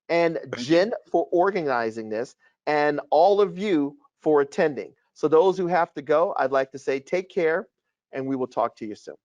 and thank you. Jen for organizing this, and all of you for attending. So those who have to go, I'd like to say take care, and we will talk to you soon.